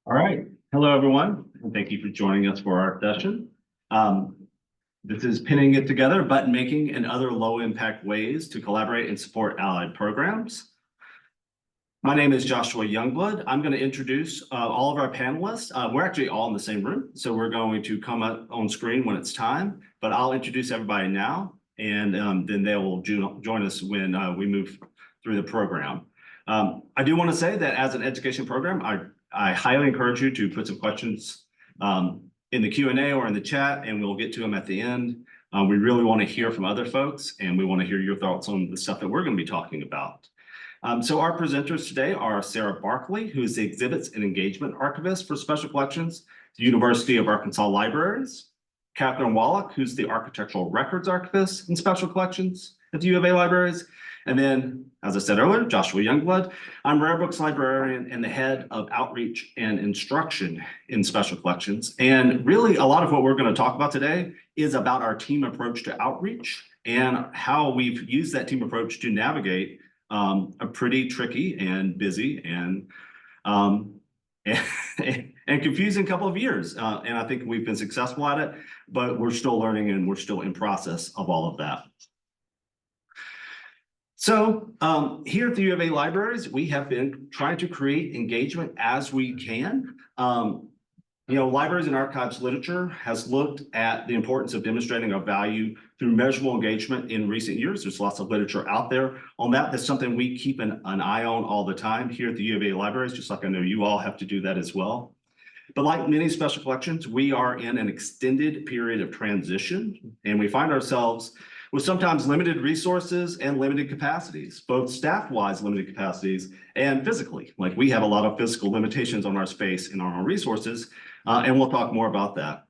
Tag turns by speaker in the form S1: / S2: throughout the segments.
S1: All right. Hello, everyone, and thank you for joining us for our session. This is Pinning It Together, Button Making, and Other Low-Impact Ways to Collaborate and Support Allied Programs. My name is Joshua Youngblood. I'm going to introduce all of our panelists. We're actually all in the same room, so we're going to come up on screen when it's time, but I'll introduce everybody now, and then they will join us when we move through the program. I do want to say that as an education program, I highly encourage you to put some questions in the Q&A or in the chat, and we'll get to them at the end. We really want to hear from other folks, and we want to hear your thoughts on the stuff that we're going to be talking about. So our presenters today are Sara Barclay, who is the Exhibits and Engagement Archivist for Special Collections, the University of Arkansas Libraries, Catherine Wallack, who's the Architectural Records Archivist in Special Collections at the U of A Libraries, and then, as I said earlier, Joshua Youngblood. I'm Rare Books Librarian and the head of Outreach and Instruction in Special Collections. And really, a lot of what we're going to talk about today is about our team approach to outreach and how we've used that team approach to navigate a pretty tricky and busy and confusing couple of years. And I think we've been successful at it, but we're still learning and we're still in process of all of that. So here at the U of A Libraries, we have been trying to create engagement as we can. Libraries and archives literature has looked at the importance of demonstrating our value through measurable engagement in recent years. There's lots of literature out there on that. That's something we keep an eye on all the time here at the U of A Libraries, just like I know you all have to do that as well. But like many special collections, we are in an extended period of transition, and we find ourselves with sometimes limited resources and limited capacities, both staff-wise limited capacities and physically. Like we have a lot of physical limitations on our space and on our resources, and we'll talk more about that.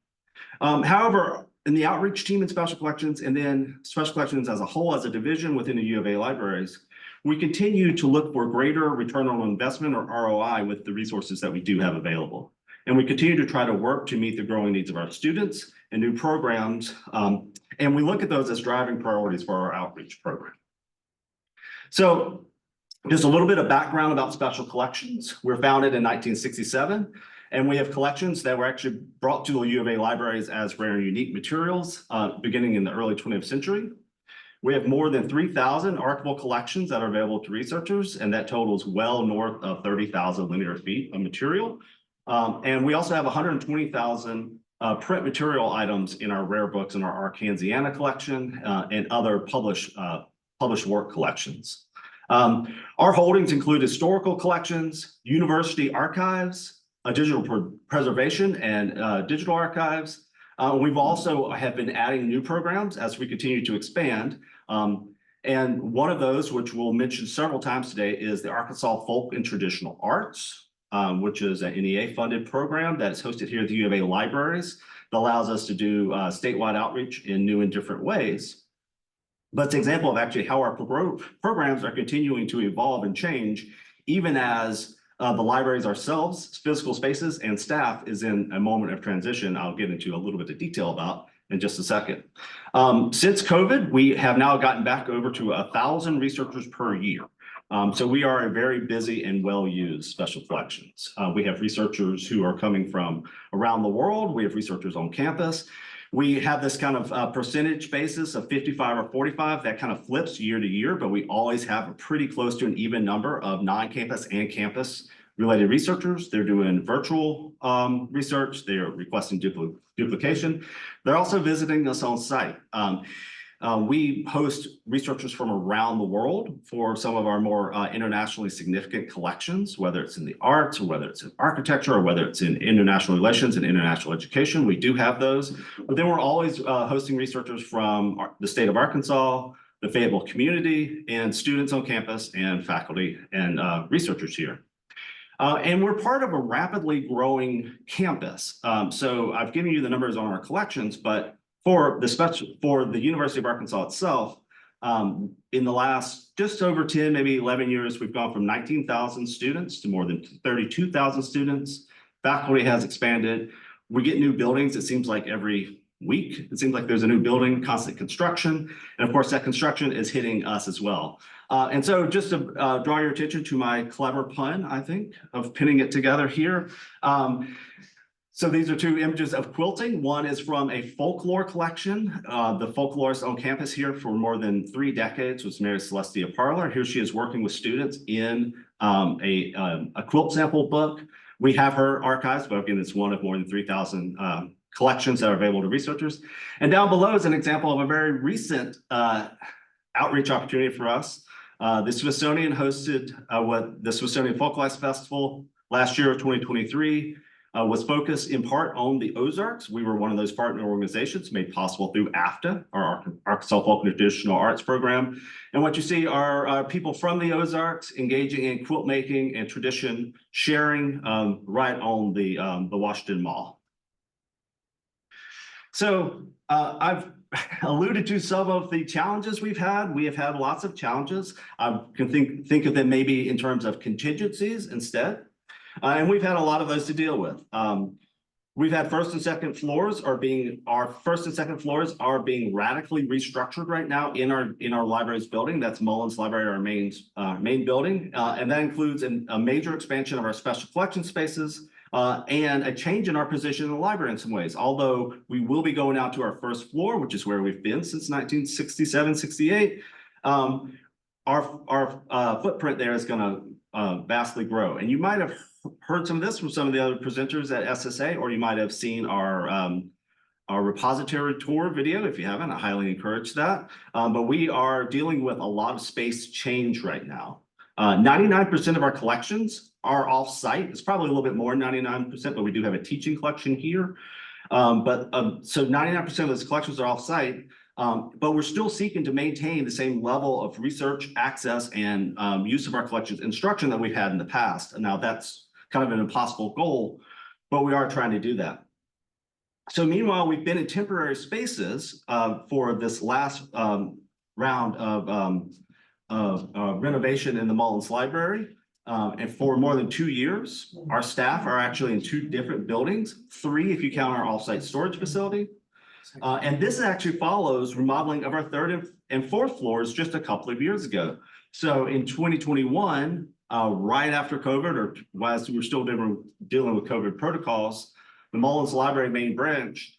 S1: However, in the outreach team in Special Collections and then Special Collections as a whole, as a division within the U of A Libraries, we continue to look for greater return on investment or ROI with the resources that we do have available. And we continue to try to work to meet the growing needs of our students and new programs. And we look at those as driving priorities for our outreach program. So just a little bit of background about Special Collections. We're founded in 1967, and we have collections that were actually brought to the U of A Libraries as rare and unique materials beginning in the early 20th century. We have more than 3,000 archival collections that are available to researchers, and that totals well north of 30,000 linear feet of material. And we also have 120,000 print material items in our rare books in our Arkansiana collection and other published work collections. Our holdings include historical collections, university archives, digital preservation, and digital archives. We've also have been adding new programs as we continue to expand. And one of those, which we'll mention several times today, is the Arkansas Folk and Traditional Arts, which is an NEA-funded program that is hosted here at the U of A Libraries that allows us to do statewide outreach in new and different ways. But it's an example of actually how our programs are continuing to evolve and change, even as the libraries ourselves, physical spaces, and staff is in a moment of transition I'll get into a little bit of detail about in just a second. Since COVID, we have now gotten back over to 1,000 researchers per year. So we are a very busy and well-used Special Collections. We have researchers who are coming from around the world. We have researchers on campus. We have this kind of percentage basis of 55 or 45 that kind of flips year to year, but we always have a pretty close to an even number of non-campus and campus related researchers. They're doing virtual research. They're requesting duplication. They're also visiting us on site. We host researchers from around the world for some of our more internationally significant collections, whether it's in the arts, or whether it's in architecture, or whether it's in international relations and international education. We do have those. But then we're always hosting researchers from the state of Arkansas, the Fayetteville community, and students on campus, and faculty and researchers here. And we're part of a rapidly growing campus. So I've given you the numbers on our collections, but for the University of Arkansas itself, in the last just over 10, maybe 11 years, we've gone from 19,000 students to more than 32,000 students. Faculty has expanded. We get new buildings, it seems like every week. It seems like there's a new building, constant construction. And of course, that construction is hitting us as well. And so just to draw your attention to my clever pun, I think, of pinning it together here. So these are two images of quilting. One is from a folklore collection. The folklorist on campus here for more than 3 decades was Mary Celestia Parler. Here she is working with students in a quilt sample book. We have her archives, but again, it's one of more than 3,000 collections that are available to researchers. And down below is an example of a very recent outreach opportunity for us. The Smithsonian hosted the Smithsonian Folklife Festival last year of 2023. Was focused in part on the Ozarks. We were one of those partner organizations made possible through AFTA, our Arkansas Folk and Traditional Arts Program. And what you see are people from the Ozarks engaging in quilt making and tradition sharing right on the Washington Mall. So I've alluded to some of the challenges we've had. We have had lots of challenges. I can think of them maybe in terms of contingencies instead. And we've had a lot of those to deal with. We've had our first and second floors are being radically restructured right now in our library's building. That's Mullins Library, our main building. And that includes a major expansion of our special collection spaces and a change in our position in the library in some ways. Although we will be going out to our first floor, which is where we've been since 1967, 68. Our footprint there is going to vastly grow. And you might have heard some of this from some of the other presenters at SSA, or you might have seen our repository tour video. If you haven't, I highly encourage that. But we are dealing with a lot of space change right now. 99% of our collections are off-site. It's probably a little bit more than 99%, but we do have a teaching collection here. So 99% of those collections are off-site. But we're still seeking to maintain the same level of research, access, and use of our collections instruction that we've had in the past. And now that's kind of an impossible goal, but we are trying to do that. So meanwhile, we've been in temporary spaces for this last round of renovation in the Mullins Library. And for more than 2 years, our staff are actually in 2 different buildings, 3 if you count our offsite storage facility. And this actually follows remodeling of our 3rd and 4th floors just a couple of years ago. So in 2021, right after COVID, or whilst we were still dealing with COVID protocols, the Mullins Library main branch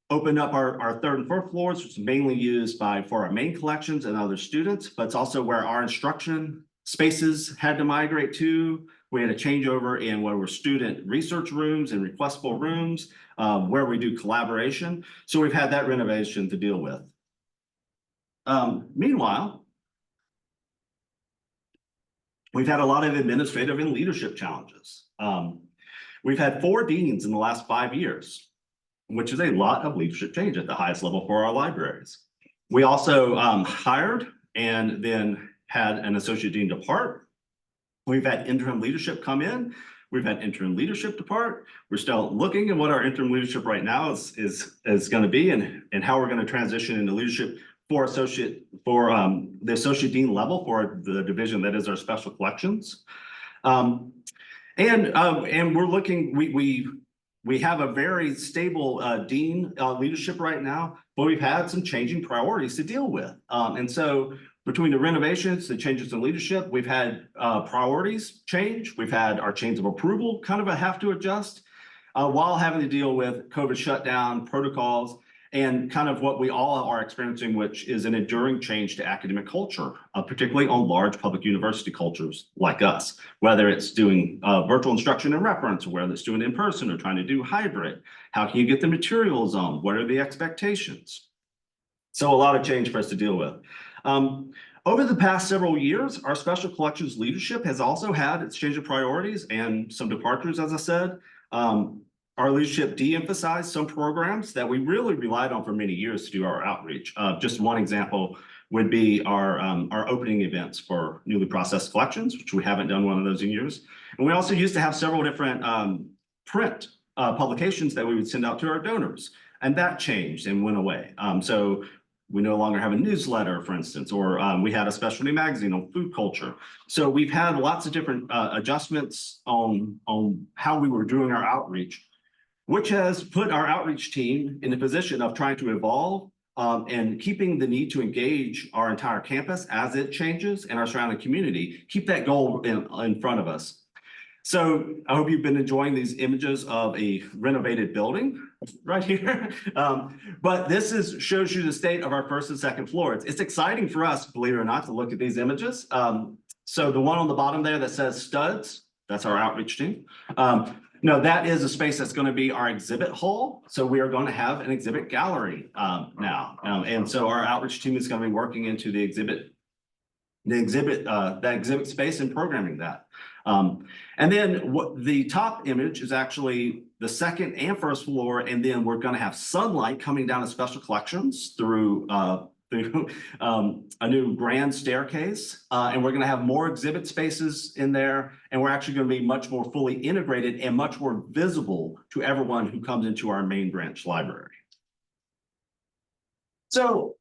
S1: opened up our 3rd and 4th floors, which is mainly used for our main collections and other students, but it's also where our instruction spaces had to migrate to. We had a changeover in where we're student research rooms and requestable rooms, where we do collaboration. So we've had that renovation to deal with. Meanwhile, we've had a lot of administrative and leadership challenges. We've had 4 deans in the last 5 years, which is a lot of leadership change at the highest level for our libraries. We also hired and then had an associate dean depart. We've had interim leadership come in. We've had interim leadership depart. We're still looking at what our interim leadership right now is going to be and how we're going to transition into leadership for the associate dean level for the division that is our special collections. And we're looking, we have a very stable dean leadership right now, but we've had some changing priorities to deal with. And so between the renovations, the changes in leadership, we've had priorities change. We've had our chains of approval kind of have to adjust while having to deal with COVID shutdown protocols and kind of what we all are experiencing, which is an enduring change to academic culture, particularly on large public university cultures like us, whether it's doing virtual instruction and reference, or whether it's doing in person or trying to do hybrid. How can you get the materials on? What are the expectations? So a lot of change for us to deal with. Over the past several years, our special collections leadership has also had its change of priorities and some departures, as I said. Our leadership de-emphasized some programs that we really relied on for many years to do our outreach. Just one example would be our opening events for newly processed collections, which we haven't done one of those in years. And we also used to have several different print publications that we would send out to our donors, and that changed and went away. So we no longer have a newsletter, for instance, or we had a specialty magazine on food culture. So we've had lots of different adjustments on how we were doing our outreach, which has put our outreach team in the position of trying to evolve and keeping the need to engage our entire campus as it changes and our surrounding community, keep that goal in front of us. So I hope you've been enjoying these images of a renovated building right here. But this shows you the state of our first and second floors. It's exciting for us, believe it or not, to look at these images. So the one on the bottom there that says studs, that's our outreach team. No, that is a space that's going to be our exhibit hall. So we are going to have an exhibit gallery now. And so our outreach team is going to be working into that exhibit space and programming that. And then the top image is actually the second and first floor. And then we're going to have sunlight coming down to special collections through a new grand staircase, and we're going to have more exhibit spaces in there, and we're actually going to be much more fully integrated and much more visible to everyone who comes into our main branch library. So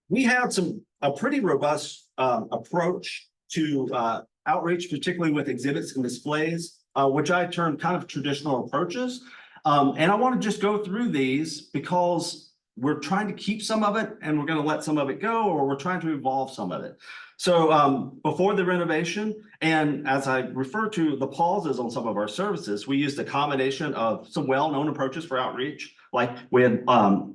S1: we had a pretty robust approach to outreach, particularly with exhibits and displays, which I term kind of traditional approaches. And I want to just go through these because we're trying to keep some of it and we're going to let some of it go, or we're trying to evolve some of it. So before the renovation, and as I refer to the pauses on some of our services, we used a combination of some well-known approaches for outreach. Like we had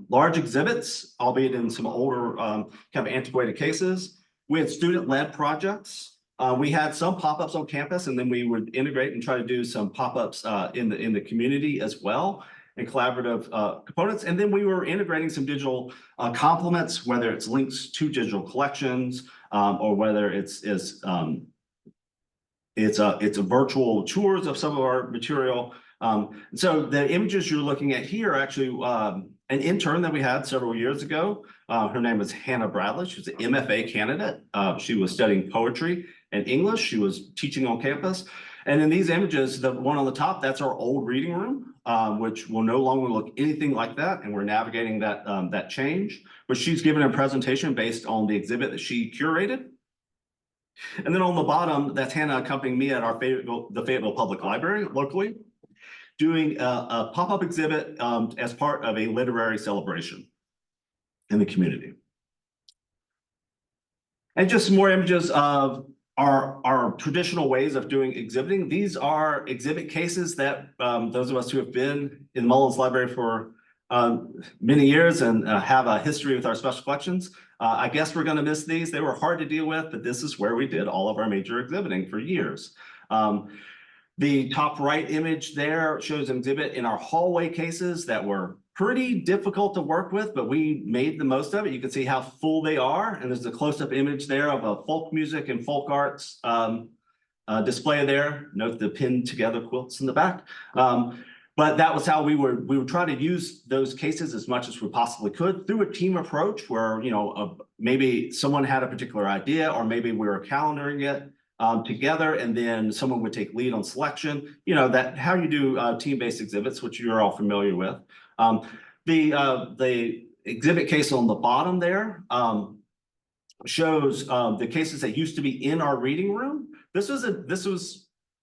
S1: large exhibits, albeit in some older kind of antiquated cases. We had student-led projects. We had some pop-ups on campus, and then we would integrate and try to do some pop-ups in the community as well, and collaborative components. And then we were integrating some digital complements, whether it's links to digital collections, or whether it's a virtual tours of some of our material. So the images you're looking at here are actually an intern that we had several years ago. Her name is Hannah Bradley. She's an MFA candidate. She was studying poetry and English. She was teaching on campus. And in these images, the one on the top, that's our old reading room, which will no longer look anything like that. And we're navigating that change. But she's given a presentation based on the exhibit that she curated. And then on the bottom, that's Hannah accompanying me at the Fayetteville Public Library locally, doing a pop-up exhibit as part of a literary celebration in the community. And just some more images of our traditional ways of doing exhibiting. These are exhibit cases that those of us who have been in Mullins Library for many years and have a history with our special collections. I guess we're going to miss these. They were hard to deal with, but this is where we did all of our major exhibiting for years. The top right image there shows an exhibit in our hallway cases that were pretty difficult to work with, but we made the most of it. You can see how full they are. And there's a close-up image there of a folk music and folk arts display there. Note the pinned together quilts in the back. But that was how we would try to use those cases as much as we possibly could through a team approach where, maybe someone had a particular idea, or maybe we were calendaring it together, and then someone would take lead on selection. That how you do team-based exhibits, which you're all familiar with. The exhibit case on the bottom there shows the cases that used to be in our reading room. This was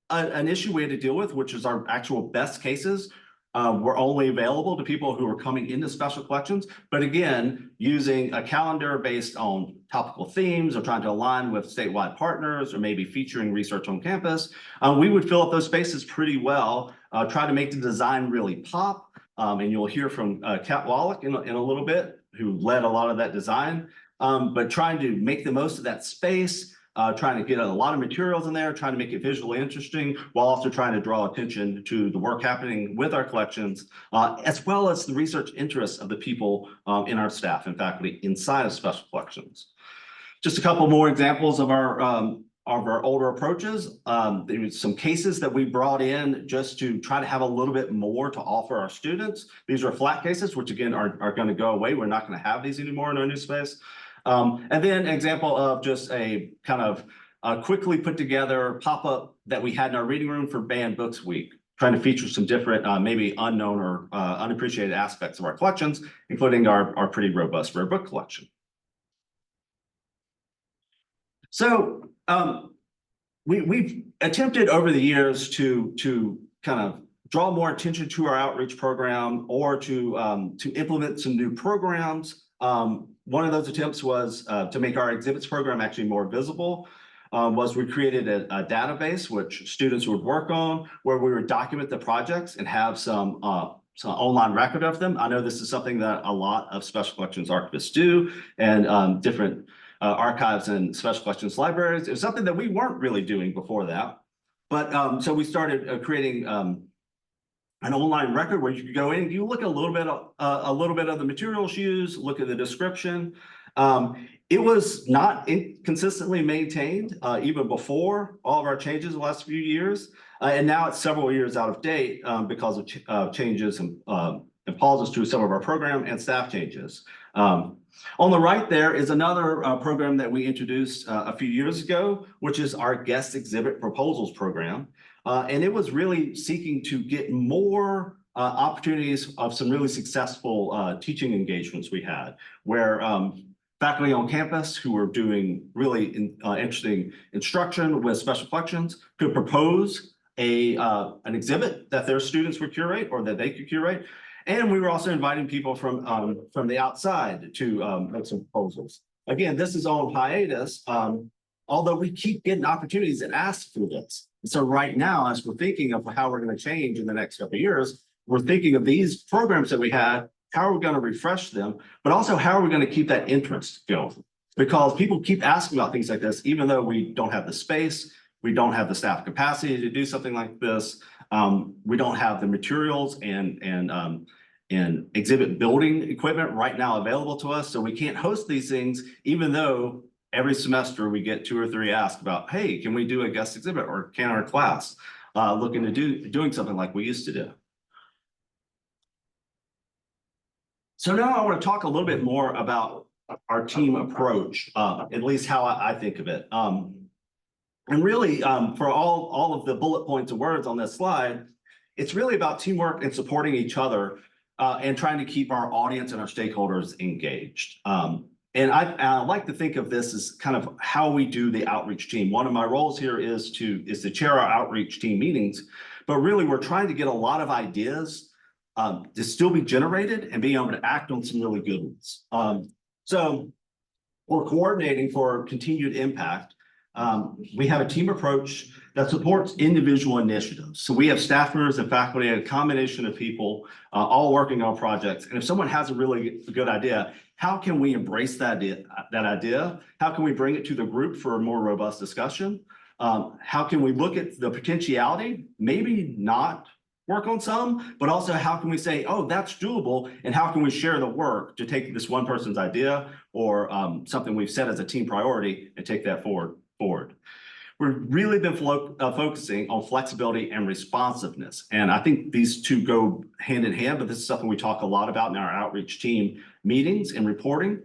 S1: an issue we had to deal with, which is our actual best cases were only available to people who were coming into special collections. But again, using a calendar based on topical themes or trying to align with statewide partners or maybe featuring research on campus, we would fill up those spaces pretty well, try to make the design really pop. And you'll hear from Kat Wallack in a little bit, who led a lot of that design, but trying to make the most of that space, trying to get a lot of materials in there, trying to make it visually interesting, while also trying to draw attention to the work happening with our collections, as well as the research interests of the people in our staff and faculty inside of special collections. Just a couple more examples of our older approaches. There was some cases that we brought in just to try to have a little bit more to offer our students. These are flat cases, which again are going to go away. We're not going to have these anymore in our new space. And then an example of just a kind of quickly put together pop-up that we had in our reading room for Banned Books Week, trying to feature some different, maybe unknown or unappreciated aspects of our collections, including our pretty robust rare book collection. So we've attempted over the years to kind of draw more attention to our outreach program, or to implement some new programs One of those attempts was to make our exhibits program actually more visible. Was we created a database which students would work on, where we would document the projects and have some online record of them. I know this is something that a lot of special collections archivists do, and different archives and special collections libraries. It was something that we weren't really doing before that. But so we started creating an online record where you could go in, you look at a little bit of the materials used, look at the description. It was not consistently maintained even before all of our changes the last few years. And now it's several years out of date because of changes and pauses to some of our program and staff changes. On the right there is another program that we introduced a few years ago, which is our guest exhibit proposals program. And it was really seeking to get more opportunities of some really successful teaching engagements we had, where faculty on campus who were doing really interesting instruction with special collections could propose an exhibit that their students would curate or that they could curate. And we were also inviting people from the outside to make some proposals. Again, this is on hiatus, although we keep getting opportunities and ask for this. So right now, as we're thinking of how we're going to change in the next couple of years, we're thinking of these programs that we had, how are we going to refresh them, but also how are we going to keep that interest going? Because people keep asking about things like this, even though we don't have the space, we don't have the staff capacity to do something like this. We don't have the materials and exhibit building equipment right now available to us. So we can't host these things, even though every semester we get 2 or 3 asks about, hey, can we do a guest exhibit, or can our class look into doing something like we used to do? So now I want to talk a little bit more about our team approach, at least how I think of it. And really, for all of the bullet points and words on this slide, it's really about teamwork and supporting each other and trying to keep our audience and our stakeholders engaged. And I like to think of this as kind of how we do the outreach team. One of my roles here is to chair our outreach team meetings, but really we're trying to get a lot of ideas to still be generated and being able to act on some really good ones. So we're coordinating for continued impact. We have a team approach that supports individual initiatives. So we have staff members and faculty, a combination of people all working on projects. And if someone has a really good idea, how can we embrace that idea? How can we bring it to the group for a more robust discussion? How can we look at the potentiality, maybe not work on some, but also how can we say, oh, that's doable, and how can we share the work to take this one person's idea or something we've set as a team priority and take that forward. We've really been focusing on flexibility and responsiveness. And I think these two go hand in hand, but this is something we talk a lot about in our outreach team meetings and reporting.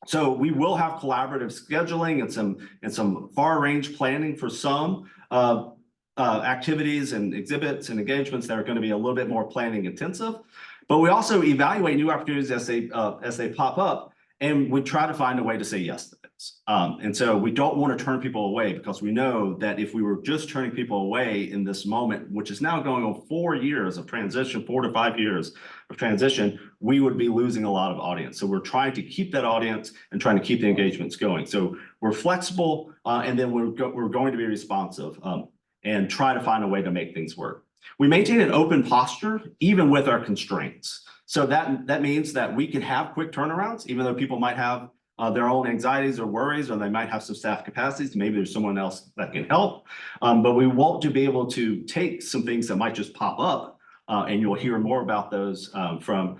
S1: So we will have collaborative scheduling and some far range planning for some activities and exhibits and engagements that are going to be a little bit more planning intensive. But we also evaluate new opportunities as they pop up, and we try to find a way to say yes to things. And so we don't want to turn people away, because we know that if we were just turning people away in this moment, which is now going on 4 years of transition, 4 to 5 years of transition, we would be losing a lot of audience. So we're trying to keep that audience and trying to keep the engagements going. So we're flexible, and then we're going to be responsive and try to find a way to make things work. We maintain an open posture, even with our constraints. So that means that we can have quick turnarounds, even though people might have their own anxieties or worries, or they might have some staff capacities. Maybe there's someone else that can help. But we want to be able to take some things that might just pop up, and you'll hear more about those from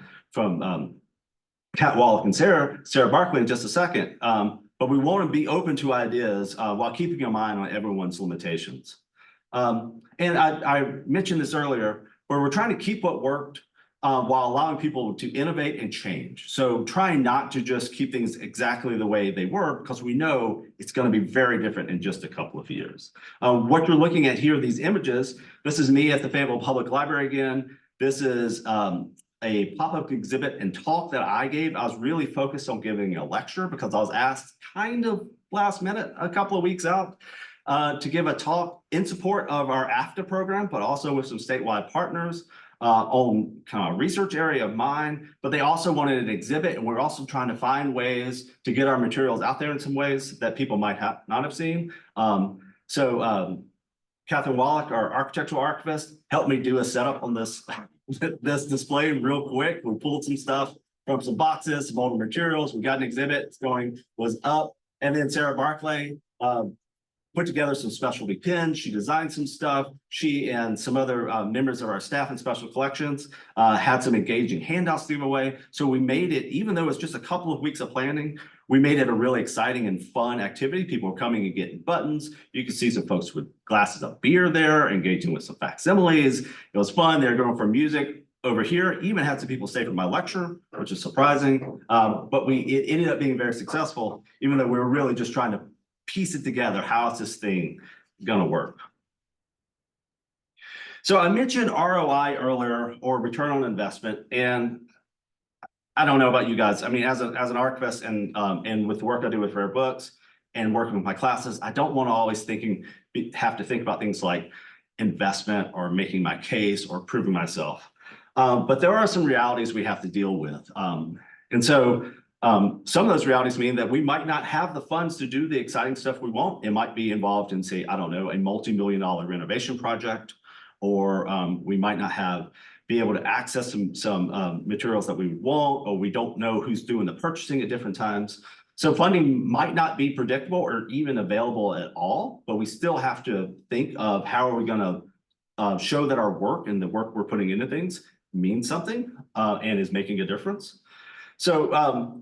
S1: Kat Wallack and Sara Barclay in just a second. But we want to be open to ideas while keeping in mind on everyone's limitations. And I mentioned this earlier, where we're trying to keep what worked while allowing people to innovate and change. So trying not to just keep things exactly the way they were, because we know it's going to be very different in just a couple of years. What you're looking at here, these images, this is me at the Fayetteville Public Library again. This is a pop-up exhibit and talk that I gave. I was really focused on giving a lecture because I was asked kind of last minute, a couple of weeks out, to give a talk in support of our AFTA program, but also with some statewide partners. own kind of research area of mine, but they also wanted an exhibit, and we're also trying to find ways to get our materials out there in some ways that people might not have seen. Catherine Wallack, our architectural archivist, helped me do a setup on this, this display real quick. We pulled some stuff from some boxes, some older materials. We got an exhibit, it's was up. And then Sara Barclay put together some specialty pins. She designed some stuff. She and some other members of our staff in special collections had some engaging handouts to give away. So we made it, even though it's just a couple of weeks of planning, we made it a really exciting and fun activity. People were coming and getting buttons. You could see some folks with glasses of beer there, engaging with some facsimiles. It was fun. They were going for music. Over here, even had some people stay for my lecture, which is surprising. But it ended up being very successful, even though we were really just trying to piece it together. How is this thing going to work? So I mentioned ROI earlier, or return on investment, and I don't know about you guys. I mean, as an archivist and with the work I do with rare books and working with my classes, I don't want to always have to think about things like investment or making my case or proving myself. But there are some realities we have to deal with. And so some of those realities mean that we might not have the funds to do the exciting stuff we want. It might be involved in, say, I don't know, a multi-million-dollar renovation project, or we might not be able to access some materials that we want, or we don't know who's doing the purchasing at different times. So funding might not be predictable or even available at all, but we still have to think of how are we going to show that our work and the work we're putting into things means something and is making a difference. So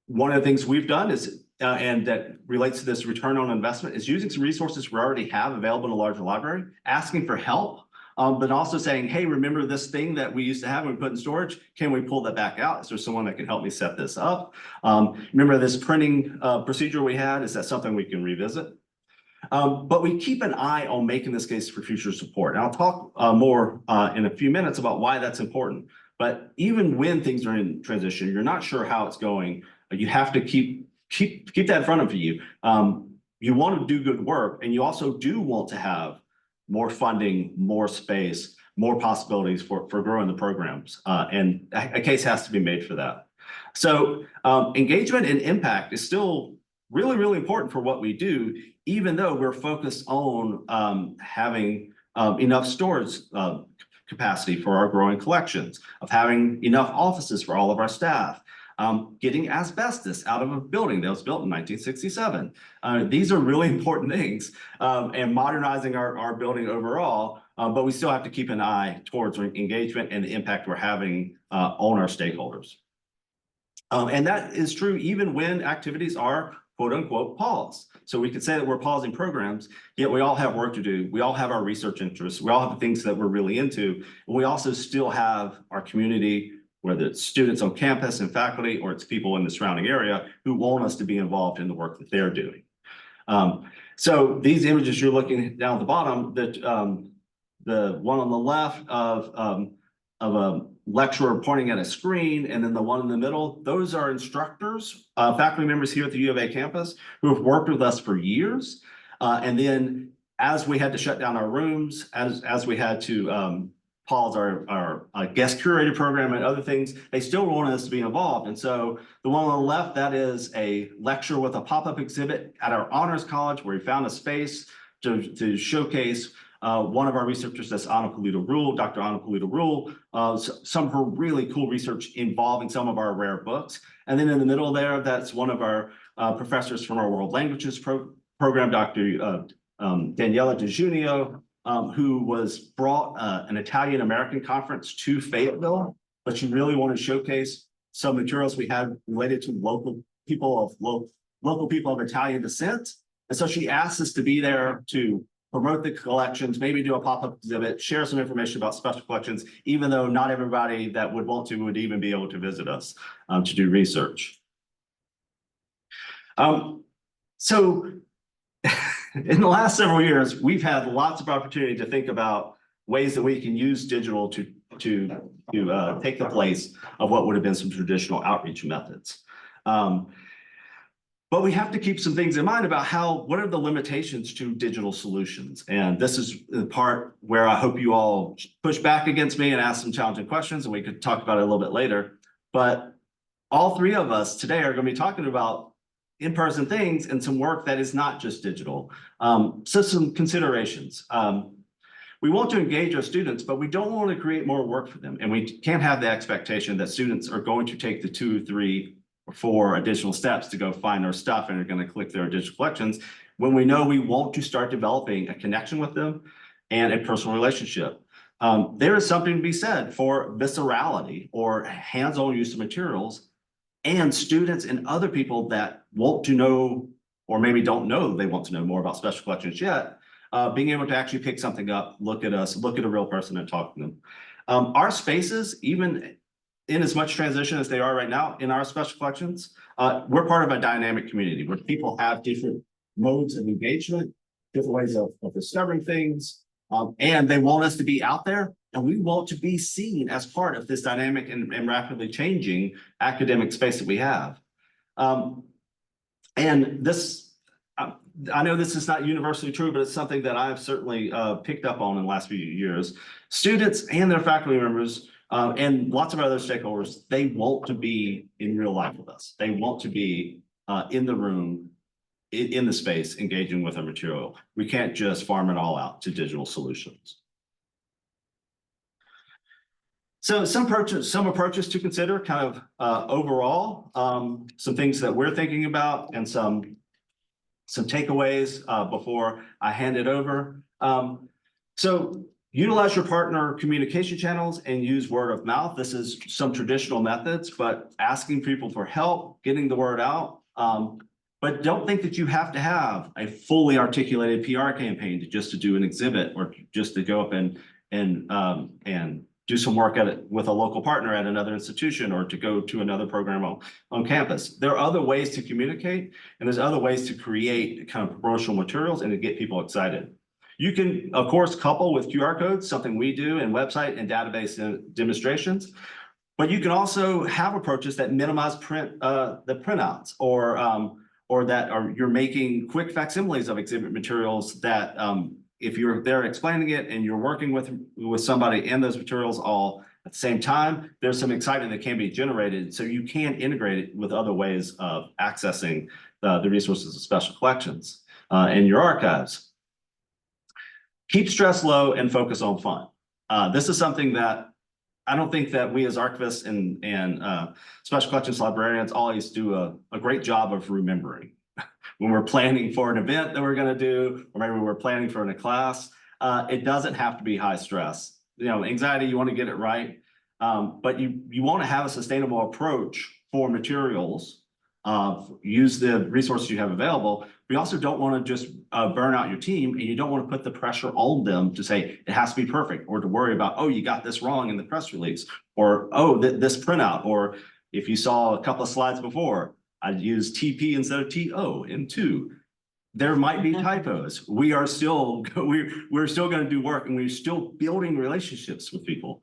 S1: one of the things we've done is, and that relates to this return on investment, is using some resources we already have available in a larger library, asking for help, but also saying, hey, remember this thing that we used to have and we put in storage? Can we pull that back out? Is there someone that can help me set this up? Remember this printing procedure we had? Is that something we can revisit? But we keep an eye on making this case for future support. And I'll talk more in a few minutes about why that's important. But even when things are in transition, you're not sure how it's going. You have to keep that in front of you. You want to do good work, and you also do want to have more funding, more space, more possibilities for growing the programs. And a case has to be made for that. So engagement and impact is still really, really important for what we do, even though we're focused on having enough storage capacity for our growing collections, of having enough offices for all of our staff, getting asbestos out of a building that was built in 1967. These are really important things, and modernizing our building overall, but we still have to keep an eye towards engagement and the impact we're having on our stakeholders. And that is true even when activities are quote unquote pause. So we could say that we're pausing programs, yet we all have work to do. We all have our research interests. We all have the things that we're really into. And we also still have our community, whether it's students on campus and faculty, or it's people in the surrounding area who want us to be involved in the work that they're doing. So these images you're looking down at the bottom, that the one on the left of a lecturer pointing at a screen, and then the one in the middle, those are instructors, faculty members here at the U of A campus who have worked with us for years. And then as we had to shut down our rooms, as we had to pause our guest curated program and other things, they still wanted us to be involved. And so the one on the left, that is a lecture with a pop-up exhibit at our honors college, where we found a space to showcase one of our researchers, that's Anna Polito-Rule, Dr. Anna Polito-Rule, some of her really cool research involving some of our rare books. And then in the middle there, that's one of our professors from our world languages program, Dr. Daniela De Junio, who was brought an Italian-American conference to Fayetteville, but she really wanted to showcase some materials we had related to local people of Italian descent. And so she asked us to be there to promote the collections, maybe do a pop-up exhibit, share some information about special collections, even though not everybody that would want to would even be able to visit us to do research. So in the last several years, we've had lots of opportunity to think about ways that we can use digital to take the place of what would have been some traditional outreach methods. But we have to keep some things in mind about what are the limitations to digital solutions? And this is the part where I hope you all push back against me and ask some challenging questions, and we could talk about it a little bit later. But all three of us today are going to be talking about in-person things and some work that is not just digital. So some considerations. We want to engage our students, but we don't want to create more work for them. And we can't have the expectation that students are going to take the 2, 3, or 4 additional steps to go find our stuff and are going to click their digital collections when we know we want to start developing a connection with them and a personal relationship. There is something to be said for viscerality or hands-on use of materials, and students and other people that want to know, or maybe don't know they want to know more about special collections yet, being able to actually pick something up, look at us, look at a real person and talk to them. Our spaces, even in as much transition as they are right now in our special collections, we're part of a dynamic community where people have different modes of engagement, different ways of discovering things, and they want us to be out there, and we want to be seen as part of this dynamic and rapidly changing academic space that we have. And this, I know this is not universally true, but it's something that I've certainly picked up on in the last few years. Students and their faculty members and lots of other stakeholders, they want to be in real life with us. They want to be in the room, in the space, engaging with our material. We can't just farm it all out to digital solutions. So some approaches to consider kind of overall, some things that we're thinking about and some takeaways before I hand it over. So utilize your partner communication channels and use word of mouth. This is some traditional methods, but asking people for help, getting the word out. But don't think that you have to have a fully articulated PR campaign to do an exhibit or just to go up and do some work with a local partner at another institution or to go to another program on campus. There are other ways to communicate, and there's other ways to create kind of promotional materials and to get people excited. You can, of course, couple with QR codes, something we do in website and database demonstrations, but you can also have approaches that minimize the printouts or that you're making quick facsimiles of exhibit materials that if you're there explaining it and you're working with somebody in those materials all at the same time, there's some excitement that can be generated. So you can integrate it with other ways of accessing the resources of special collections in your archives. Keep stress low and focus on fun. This is something that I don't think that we as archivists and special collections librarians always do a great job of remembering. When we're planning for an event that we're going to do, or maybe we're planning for a class, it doesn't have to be high stress. You know, anxiety, you want to get it right, but you want to have a sustainable approach for materials. Use the resources you have available. We also don't want to just burn out your team, and you don't want to put the pressure on them to say it has to be perfect, or to worry about, oh, you got this wrong in the press release, or oh, this printout, or if you saw a couple of slides before, I'd use TP instead of TO in 2. There might be typos. We are still we're still going to do work, and we're still building relationships with people.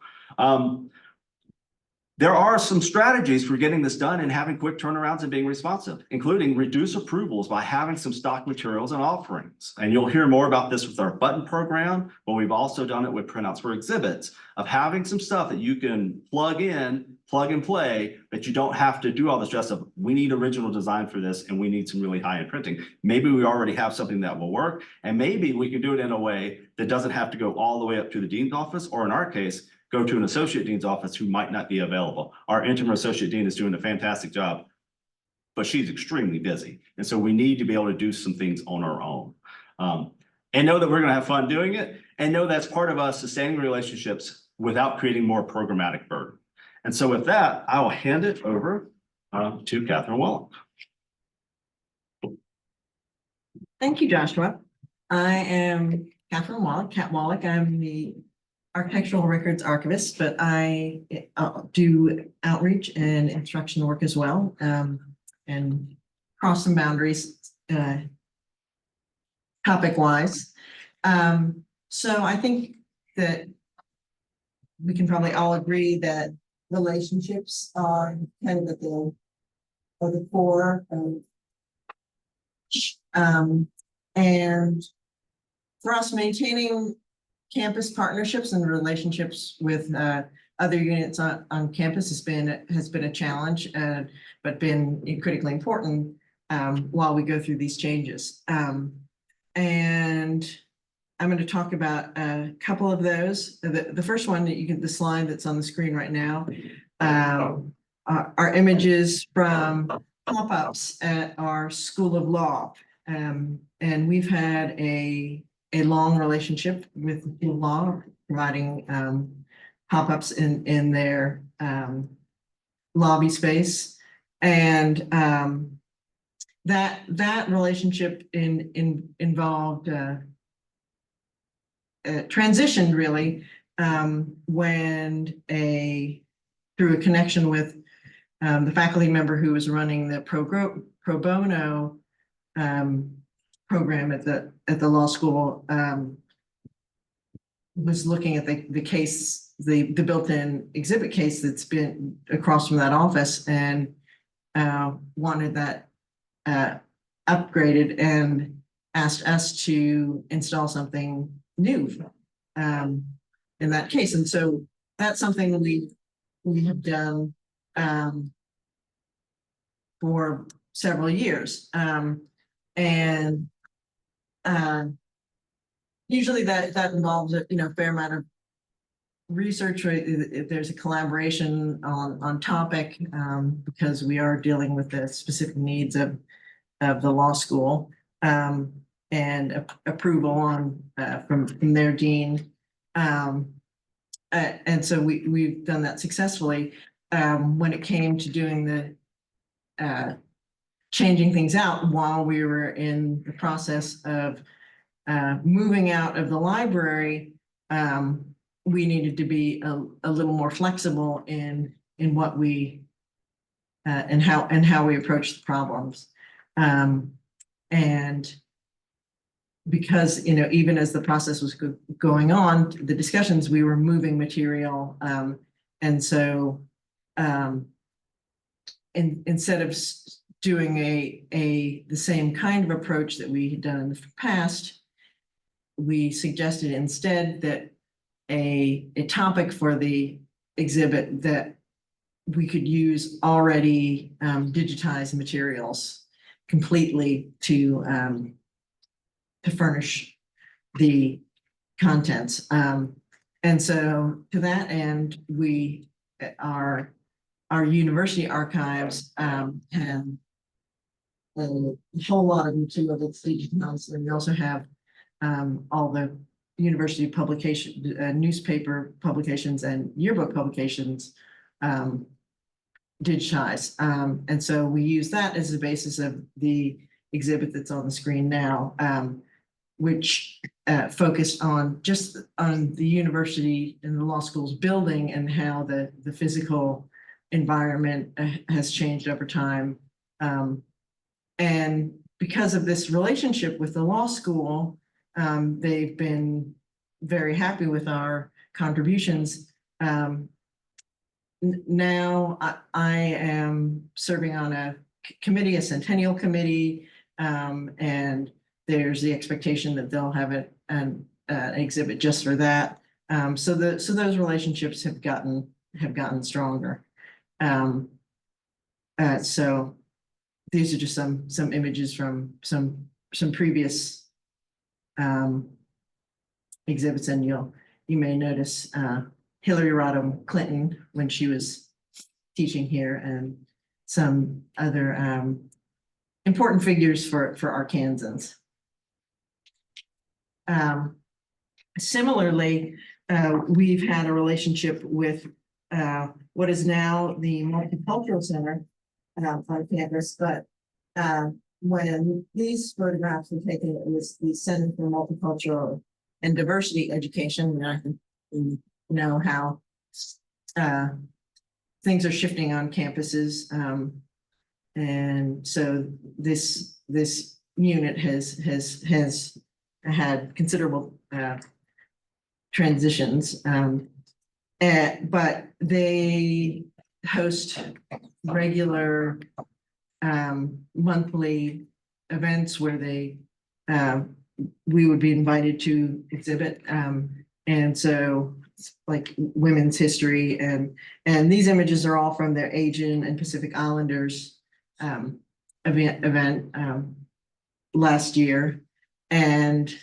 S1: There are some strategies for getting this done and having quick turnarounds and being responsive, including reduce approvals by having some stock materials and offerings. And you'll hear more about this with our button program, but we've also done it with printouts for exhibits, of having some stuff that you can plug and play, but you don't have to do all the stress of, we need original design for this and we need some really high-end printing. Maybe we already have something that will work, and maybe we can do it in a way that doesn't have to go all the way up to the dean's office, or in our case, go to an associate dean's office who might not be available. Our interim associate dean is doing a fantastic job, but she's extremely busy. And so we need to be able to do some things on our own. And know that we're gonna have fun doing it, and know that's part of us sustaining relationships without creating more programmatic burden. And so with that, I will hand it over to Catherine Wallack.
S2: Thank you, Joshua. I am Catherine Wallack, Cat Wallack. I'm the architectural records archivist, but I do outreach and instructional work as well, and cross some boundaries topic-wise. So I think that we can probably all agree that relationships are kind of at the core of And for us, maintaining campus partnerships and relationships with other units on campus has been a challenge, but been critically important while we go through these changes. And I'm going to talk about a couple of those. The first one that you get the slide that's on the screen right now are images from pop-ups at our School of Law. And we've had a long relationship with the School of Law, providing pop-ups in their lobby space. And that relationship involved transitioned really when through a connection with the faculty member who was running the pro bono program at the law school, was looking at the case, the built-in exhibit case that's been across from that office, and wanted that upgraded and asked us to install something new in that case. And so that's something that we have done for several years. And usually that involves a fair amount of research. If there's a collaboration on topic, because we are dealing with the specific needs of the law school, and approval from their dean. And so we've done that successfully. When it came to doing the changing things out while we were in the process of moving out of the library, we needed to be a little more flexible in what we and how we approach the problems. And because even as the process was going on, the discussions, we were moving material, and so instead of doing the same kind of approach that we had done in the past, we suggested instead that a topic for the exhibit that we could use already digitized materials completely to furnish the contents. And so to that end, our university archives have a whole lot of material that's digitized, and we also have all the university publication, newspaper publications and yearbook publications digitized. And so we use that as the basis of the exhibit that's on the screen now, which focused on the university and the law school's building and how the physical environment has changed over time. And because of this relationship with the law school, they've been very happy with our contributions. Now I am serving on a committee, a centennial committee, and there's the expectation that they'll have an exhibit just for that. So those relationships have gotten stronger. So these are just some images from some previous exhibits, and you may notice Hillary Rodham Clinton when she was teaching here, and some other important figures for Arkansans. Similarly, we've had a relationship with what is now the Multicultural Center on campus, but when these photographs were taken, it was the Center for Multicultural and Diversity Education, and I think we know how things are shifting on campuses, and so this unit has had considerable transitions, but they host regular monthly events where we would be invited to exhibit. And so like women's history and these images are all from their Asian and Pacific Islanders event last year. And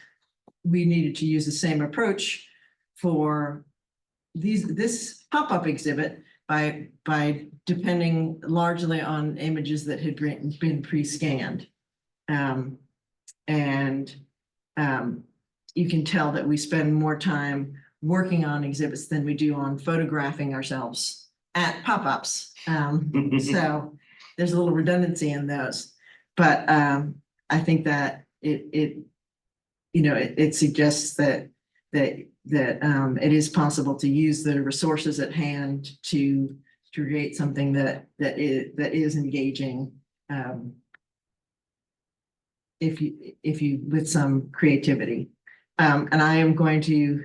S2: we needed to use the same approach for this pop-up exhibit by depending largely on images that had been pre-scanned. You can tell that we spend more time working on exhibits than we do on photographing ourselves at pop-ups. So there's a little redundancy in those, but I think that it suggests that it is possible to use the resources at hand to create something that is engaging. If you with some creativity. And I am going to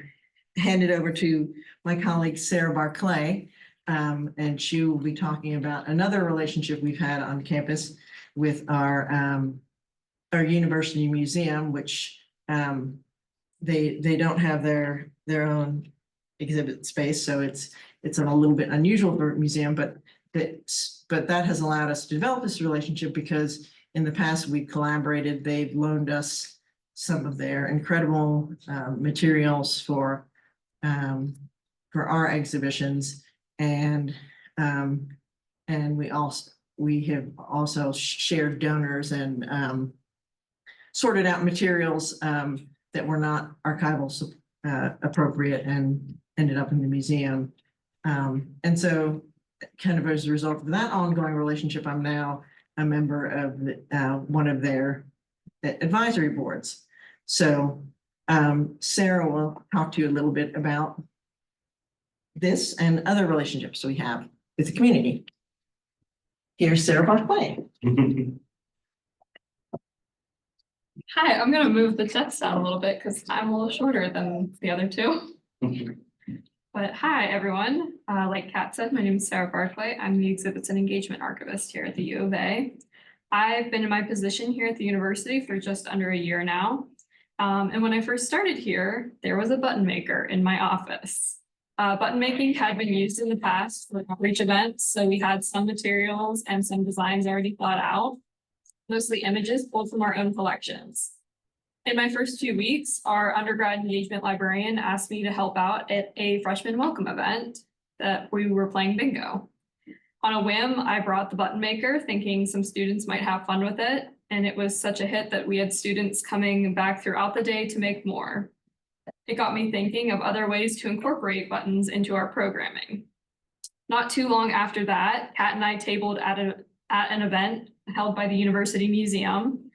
S2: hand it over to my colleague, Sara Barclay. And she will be talking about another relationship we've had on campus with our university museum, which they don't have their own exhibit space. So it's a little bit unusual for a museum, but that has allowed us to develop this relationship because in the past we've collaborated. They've loaned us some of their incredible materials for our exhibitions, and we have also shared donors and sorted out materials that were not archival appropriate and ended up in the museum. And so kind of as a result of that ongoing relationship, I'm now a member of one of their advisory boards. So Sara will talk to you a little bit about this and other relationships we have with the community. Here's Sara Barclay.
S3: Hi, I'm going to move the text down a little bit because I'm a little shorter than the other two. But hi, everyone. Like Kat said, my name is Sara Barclay. I'm the Exhibits and Engagement Archivist here at the U of A. I've been in my position here at the university for just under a year now. And when I first started here, there was a button maker in my office. Button making had been used in the past for outreach events, so we had some materials and some designs already thought out, mostly images pulled from our own collections. In my first 2 weeks, our undergrad engagement librarian asked me to help out at a freshman welcome event that we were playing bingo. On a whim, I brought the button maker thinking some students might have fun with it, and it was such a hit that we had students coming back throughout the day to make more. It got me thinking of other ways to incorporate buttons into our programming. Not too long after that, Kat and I tabled at an event held by the University Museum.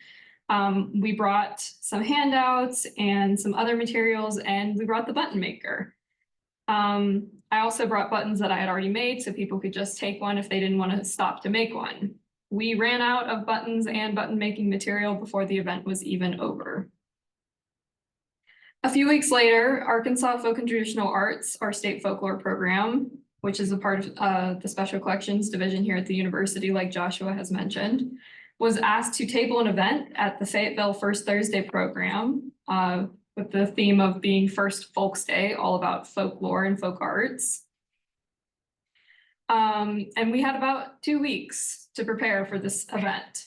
S3: We brought some handouts and some other materials, and we brought the button maker. I also brought buttons that I had already made so people could just take one if they didn't want to stop to make one. We ran out of buttons and button making material before the event was even over. A few weeks later, Arkansas Folk and Traditional Arts, our state folklore program, which is a part of the Special Collections Division here at the university, like Joshua has mentioned, was asked to table an event at the Fayetteville First Thursday program with the theme of being First Folks Day, all about folklore and folk arts. And we had about 2 weeks to prepare for this event.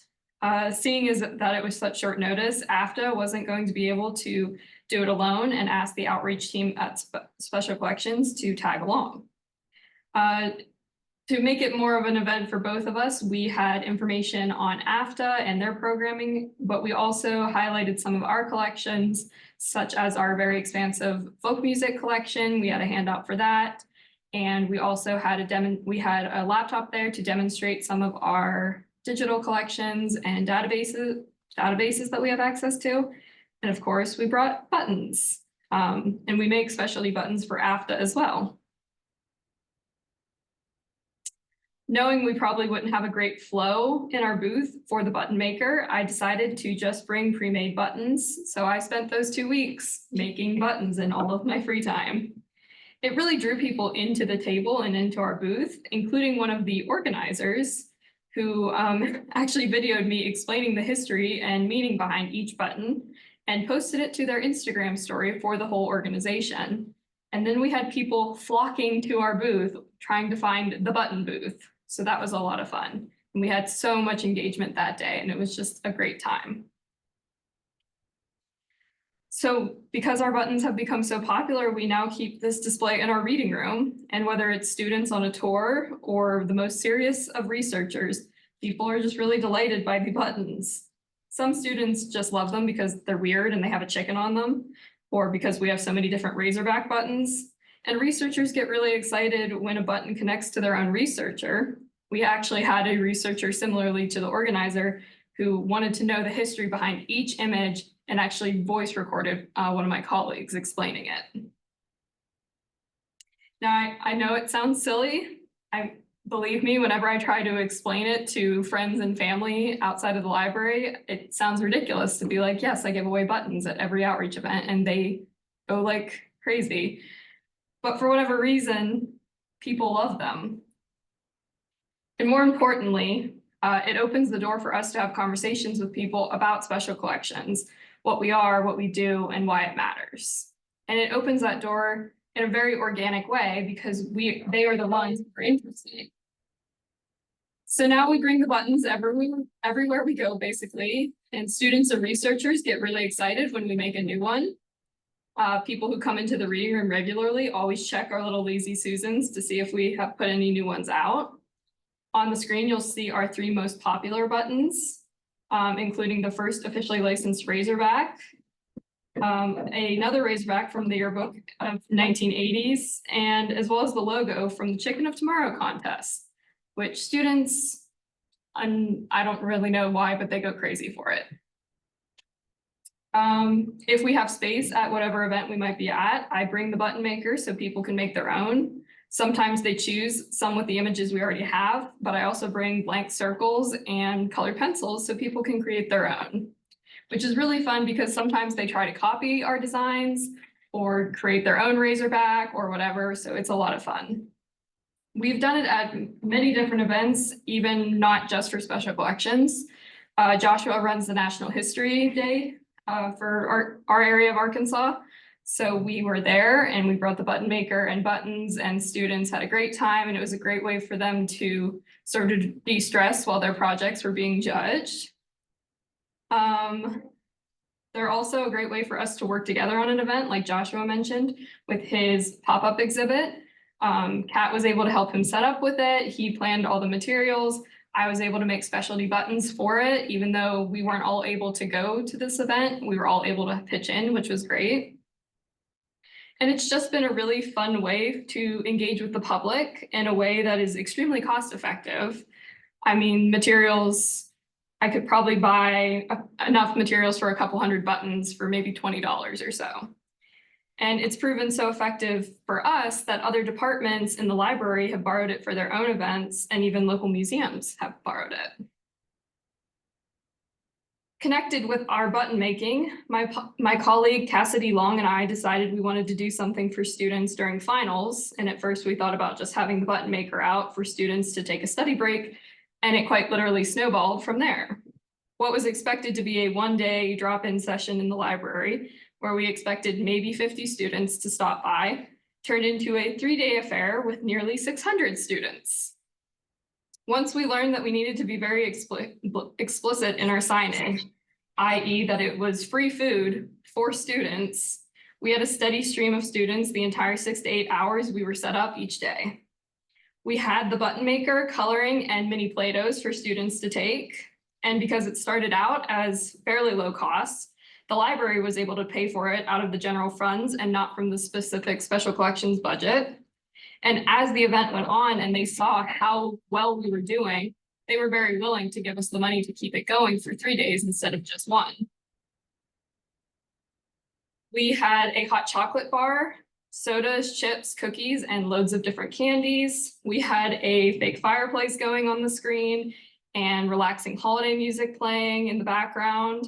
S3: Seeing as that it was such short notice, AFTA wasn't going to be able to do it alone and asked the outreach team at Special Collections to tag along. To make it more of an event for both of us, we had information on AFTA and their programming, but we also highlighted some of our collections, such as our very expansive folk music collection. We had a handout for that. And we also had a laptop there to demonstrate some of our digital collections and databases that we have access to. And of course, we brought buttons, and we make specialty buttons for AFTA as well. Knowing we probably wouldn't have a great flow in our booth for the button maker, I decided to just bring pre-made buttons. So I spent those 2 weeks making buttons in all of my free time. It really drew people into the table and into our booth, including one of the organizers who actually videoed me explaining the history and meaning behind each button and posted it to their Instagram story for the whole organization. And then we had people flocking to our booth trying to find the button booth. So that was a lot of fun. And we had so much engagement that day, and it was just a great time. So because our buttons have become so popular, we now keep this display in our reading room. And whether it's students on a tour or the most serious of researchers, people are just really delighted by the buttons. Some students just love them because they're weird and they have a chicken on them, or because we have so many different Razorback buttons. And researchers get really excited when a button connects to their own researcher. We actually had a researcher similarly to the organizer who wanted to know the history behind each image and actually voice recorded one of my colleagues explaining it. Now, I know it sounds silly. Believe me, whenever I try to explain it to friends and family outside of the library, it sounds ridiculous to be like, yes, I give away buttons at every outreach event, and they go like crazy. But for whatever reason, people love them. And more importantly, it opens the door for us to have conversations with people about special collections, what we are, what we do, and why it matters. And it opens that door in a very organic way because they are the ones who are interested. So now we bring the buttons everywhere we go, basically. And students and researchers get really excited when we make a new one. People who come into the reading room regularly always check our little Lazy Susans to see if we have put any new ones out. On the screen, you'll see our 3 most popular buttons, including the first officially licensed Razorback, another Razorback from the yearbook of 1980s, and as well as the logo from the Chicken of Tomorrow contest, which students, I don't really know why, but they go crazy for it. If we have space at whatever event we might be at, I bring the button maker so people can make their own. Sometimes they choose some with the images we already have, but I also bring blank circles and colored pencils so people can create their own, which is really fun because sometimes they try to copy our designs or create their own Razorback or whatever, so it's a lot of fun. We've done it at many different events, even not just for special collections. Joshua runs the National History Day for our area of Arkansas. So we were there and we brought the button maker and buttons, and students had a great time, and it was a great way for them to sort of de-stress while their projects were being judged. They're also a great way for us to work together on an event, like Joshua mentioned, with his pop-up exhibit. Kat was able to help him set up with it. He planned all the materials. I was able to make specialty buttons for it, even though we weren't all able to go to this event. We were all able to pitch in, which was great. And it's just been a really fun way to engage with the public in a way that is extremely cost effective. I mean, materials, I could probably buy enough materials for a couple hundred buttons for maybe $20 or so. And it's proven so effective for us that other departments in the library have borrowed it for their own events, and even local museums have borrowed it. Connected with our button making, my colleague Cassidy Long and I decided we wanted to do something for students during finals. And at first we thought about just having the button maker out for students to take a study break, and it quite literally snowballed from there. What was expected to be a one-day drop-in session in the library, where we expected maybe 50 students to stop by, turned into a 3-day affair with nearly 600 students. Once we learned that we needed to be very explicit in our signage, i.e. that it was free food for students, we had a steady stream of students the entire 6 to 8 hours we were set up each day. We had the button maker, coloring, and mini Play-Dohs for students to take. And because it started out as fairly low cost, the library was able to pay for it out of the general funds and not from the specific special collections budget. And as the event went on and they saw how well we were doing, they were very willing to give us the money to keep it going for 3 days instead of just 1. We had a hot chocolate bar, sodas, chips, cookies, and loads of different candies. We had a fake fireplace going on the screen and relaxing holiday music playing in the background.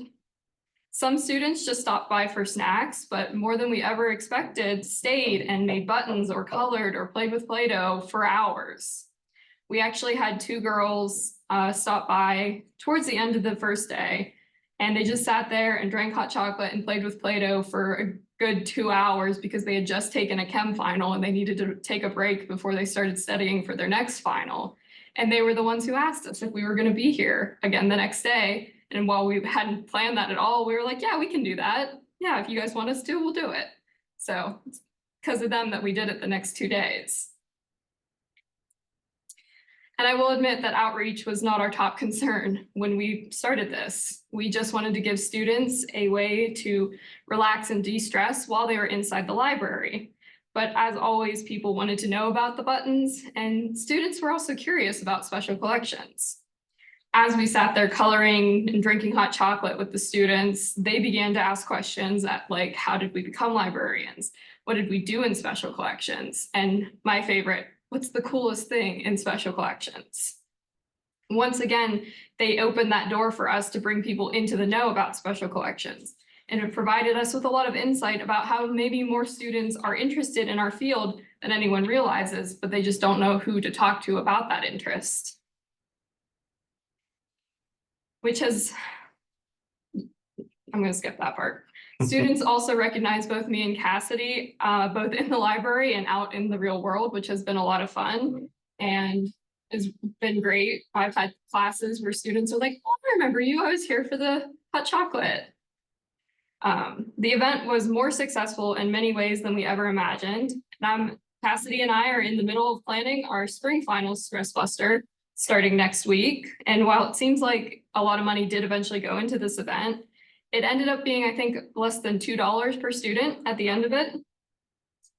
S3: Some students just stopped by for snacks, but more than we ever expected, stayed and made buttons or colored or played with Play-Doh for hours. We actually had two girls stop by towards the end of the first day, and they just sat there and drank hot chocolate and played with Play-Doh for a good 2 hours because they had just taken a chem final and they needed to take a break before they started studying for their next final. And they were the ones who asked us if we were going to be here again the next day. And while we hadn't planned that at all, we were like, yeah, we can do that. Yeah, if you guys want us to, we'll do it. So it's because of them that we did it the next 2 days. And I will admit that outreach was not our top concern when we started this. We just wanted to give students a way to relax and de-stress while they were inside the library. But as always, people wanted to know about the buttons, and students were also curious about special collections. As we sat there coloring and drinking hot chocolate with the students, they began to ask questions like, how did we become librarians? What did we do in special collections? And my favorite, what's the coolest thing in special collections? Once again, they opened that door for us to bring people into the know about special collections. And it provided us with a lot of insight about how maybe more students are interested in our field than anyone realizes, but they just don't know who to talk to about that interest. Which has, I'm going to skip that part. Students also recognize both me and Cassidy, both in the library and out in the real world, which has been a lot of fun and has been great. I've had classes where students are like, oh, I remember you, I was here for the hot chocolate. The event was more successful in many ways than we ever imagined. Cassidy and I are in the middle of planning our spring finals stress buster starting next week. And while it seems like a lot of money did eventually go into this event, it ended up being, I think, less than $2 per student at the end of it.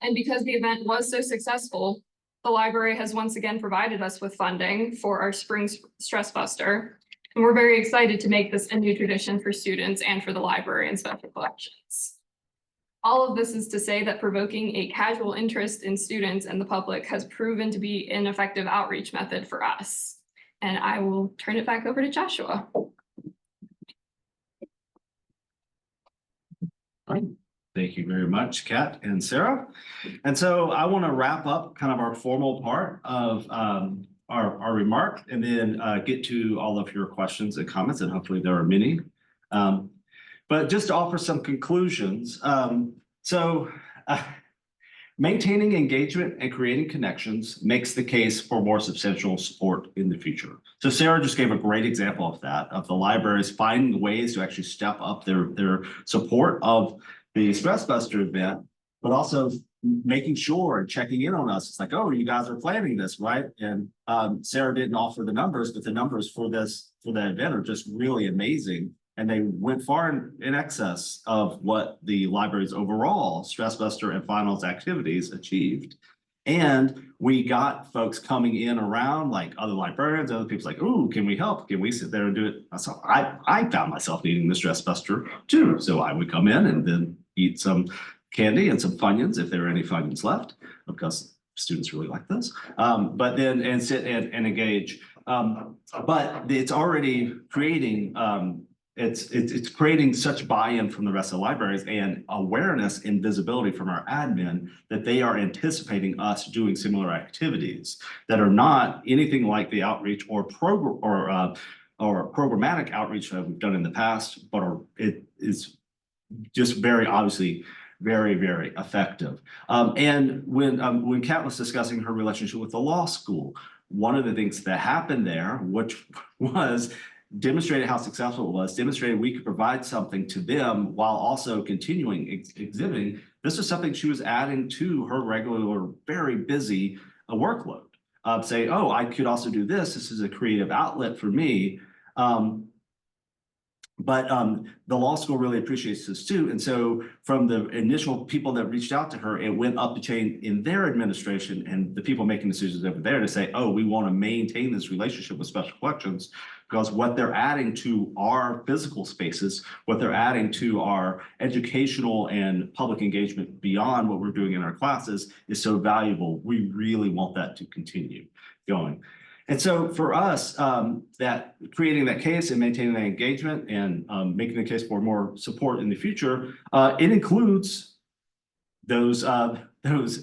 S3: And because the event was so successful, the library has once again provided us with funding for our spring stress buster. And we're very excited to make this a new tradition for students and for the library and special collections. All of this is to say that provoking a casual interest in students and the public has proven to be an effective outreach method for us. And I will turn it back over to Joshua.
S1: Thank you very much, Kat and Sarah. And so I want to wrap up kind of our formal part of our remark and then get to all of your questions and comments, and hopefully there are many. But just to offer some conclusions. Maintaining engagement and creating connections makes the case for more substantial support in the future. So Sarah just gave a great example of that, of the libraries finding ways to actually step up their support of the Stress Buster event, but also making sure and checking in on us. It's like, oh, you guys are planning this, right? And Sarah didn't offer the numbers, but the numbers for that event are just really amazing. And they went far in excess of what the library's overall Stress Buster and finals activities achieved. And we got folks coming in around, like other librarians, other people's like, ooh, can we help? Can we sit there and do it? So I found myself needing the Stress Buster too. So I would come in and then eat some candy and some Funyuns if there are any Funyuns left, because students really like this. But then and sit and engage. But it's already creating it's creating such buy-in from the rest of the libraries and awareness and visibility from our admin that they are anticipating us doing similar activities that are not anything like the outreach or programmatic outreach that we've done in the past, but it is just very obviously very, very effective. And when Kat was discussing her relationship with the law school, one of the things that happened there, which was demonstrated how successful it was, demonstrated we could provide something to them while also continuing exhibiting. This is something she was adding to her regular, very busy workload. Say, oh, I could also do this. This is a creative outlet for me. But the law school really appreciates this too. And so from the initial people that reached out to her, it went up the chain in their administration and the people making decisions over there to say, oh, we want to maintain this relationship with special collections, because what they're adding to our physical spaces, what they're adding to our educational and public engagement beyond what we're doing in our classes is so valuable. We really want that to continue going. And so for us, that creating that case and maintaining that engagement and making the case for more support in the future, it includes those pictures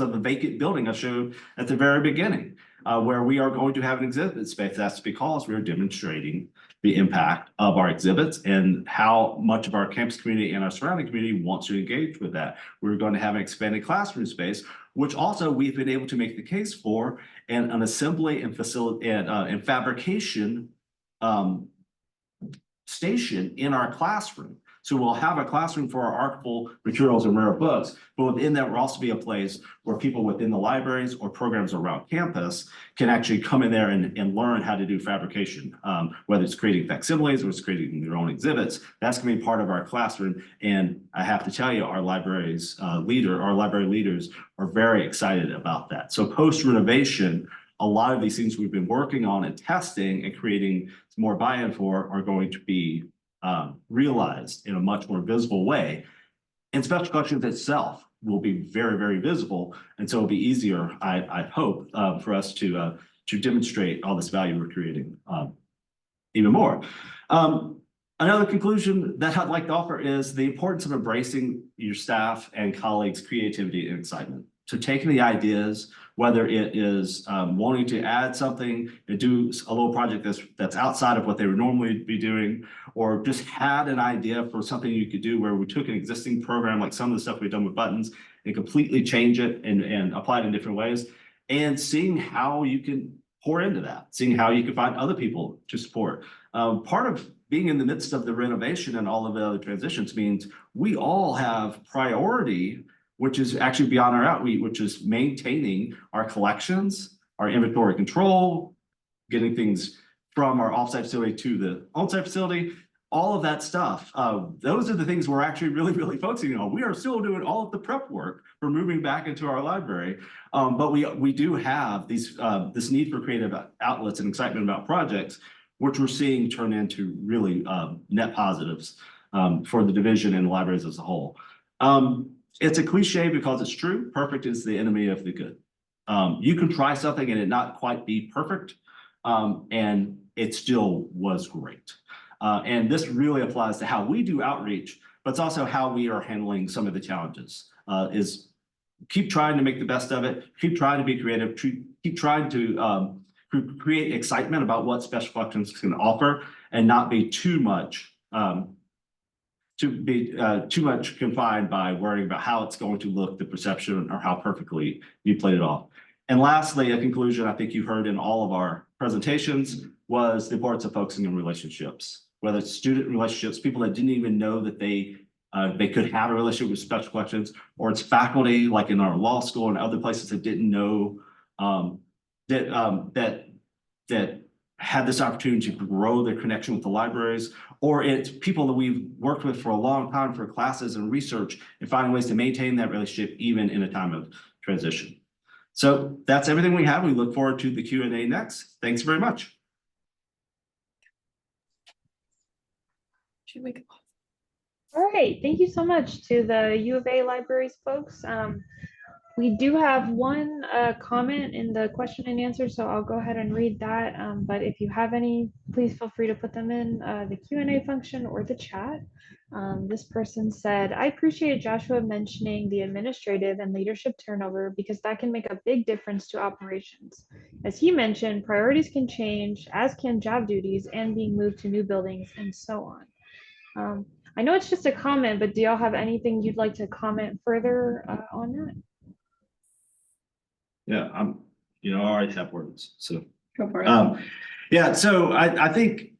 S1: of the vacant building I showed at the very beginning. where we are going to have an exhibit space. That's because we're demonstrating the impact of our exhibits and how much of our campus community and our surrounding community wants to engage with that. We're going to have an expanded classroom space, which also we've been able to make the case for and an assembly and facility and fabrication station in our classroom. So we'll have a classroom for our archival materials and rare books, but within that will also be a place where people within the libraries or programs around campus can actually come in there and learn how to do fabrication, whether it's creating facsimiles or it's creating their own exhibits. That's going to be part of our classroom. And I have to tell you, our library leaders are very excited about that. So post renovation, a lot of these things we've been working on and testing and creating more buy-in for are going to be realized in a much more visible way. And special collections itself will be very, very visible. And so it'll be easier, I hope, for us to demonstrate all this value we're creating even more. Another conclusion that I'd like to offer is the importance of embracing your staff and colleagues' creativity and excitement. So taking the ideas, whether it is wanting to add something and do a little project that's outside of what they would normally be doing, or just had an idea for something you could do where we took an existing program, like some of the stuff we've done with buttons, and completely change it and apply it in different ways, and seeing how you can pour into that, seeing how you can find other people to support. Part of being in the midst of the renovation and all of the other transitions means we all have priority, which is actually beyond our outreach, which is maintaining our collections, our inventory control, getting things from our offsite facility to the onsite facility, all of that stuff. Those are the things we're actually really, really focusing on. We are still doing all of the prep work for moving back into our library, but we do have these this need for creative outlets and excitement about projects, which we're seeing turn into really net positives for the division and the libraries as a whole. It's a cliche because it's true. Perfect is the enemy of the good. You can try something and it not quite be perfect, and it still was great. And this really applies to how we do outreach, but it's also how we are handling some of the challenges. Is keep trying to make the best of it, keep trying to be creative, keep trying to create excitement about what special collections can offer, and not be too much confined by worrying about how it's going to look, the perception, or how perfectly you played it off. And lastly, a conclusion I think you heard in all of our presentations was the importance of focusing on relationships, whether it's student relationships, people that didn't even know that they could have a relationship with special collections, or it's faculty like in our law school and other places that didn't know that had this opportunity to grow their connection with the libraries, or it's people that we've worked with for a long time for classes and research and finding ways to maintain that relationship even in a time of transition. So that's everything we have. We look forward to the Q&A next. Thanks very much.
S3: Should we go?
S4: All right, thank you so much to the U of A Libraries folks. We do have one comment in the question and answer, so I'll go ahead and read that. But if you have any, please feel free to put them in the Q&A function or the chat. This person said, I appreciate Joshua mentioning the administrative and leadership turnover because that can make a big difference to operations. As he mentioned, priorities can change, as can job duties and being moved to new buildings and so on. I know it's just a comment, but do y'all have anything you'd like to comment further on that?
S1: Yeah, I already have words, so.
S3: Go for it.
S1: Yeah, so I think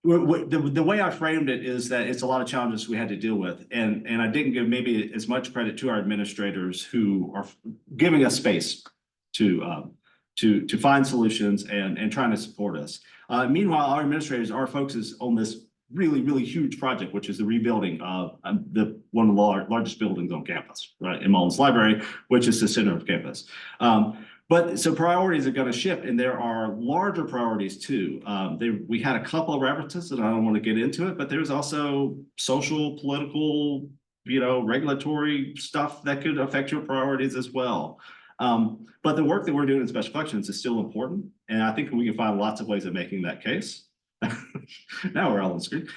S1: the way I framed it is that it's a lot of challenges we had to deal with, and I didn't give maybe as much credit to our administrators who are giving us space to find solutions and trying to support us. Meanwhile, our administrators are focused on this really, really huge project, which is the rebuilding of one of the largest buildings on campus, right, in Mullins Library, which is the center of campus. But so priorities are going to shift, and there are larger priorities too. We had a couple of references, and I don't want to get into it, but there's also social, political, regulatory stuff that could affect your priorities as well. But the work that we're doing in special collections is still important, and I think we can find lots of ways of making that case. Now we're all on the screen.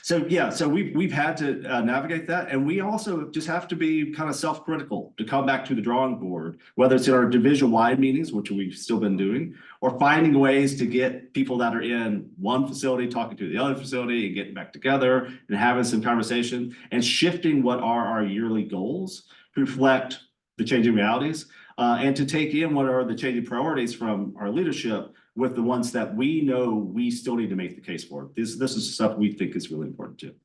S1: So, yeah, so we've had to navigate that, and we also just have to be kind of self-critical to come back to the drawing board, whether it's in our division-wide meetings, which we've still been doing, or finding ways to get people that are in one facility talking to the other facility and getting back together and having some conversation and shifting what are our yearly goals to reflect the changing realities, and to take in what are the changing priorities from our leadership with the ones that we know we still need to make the case for. This is stuff we think is really important too.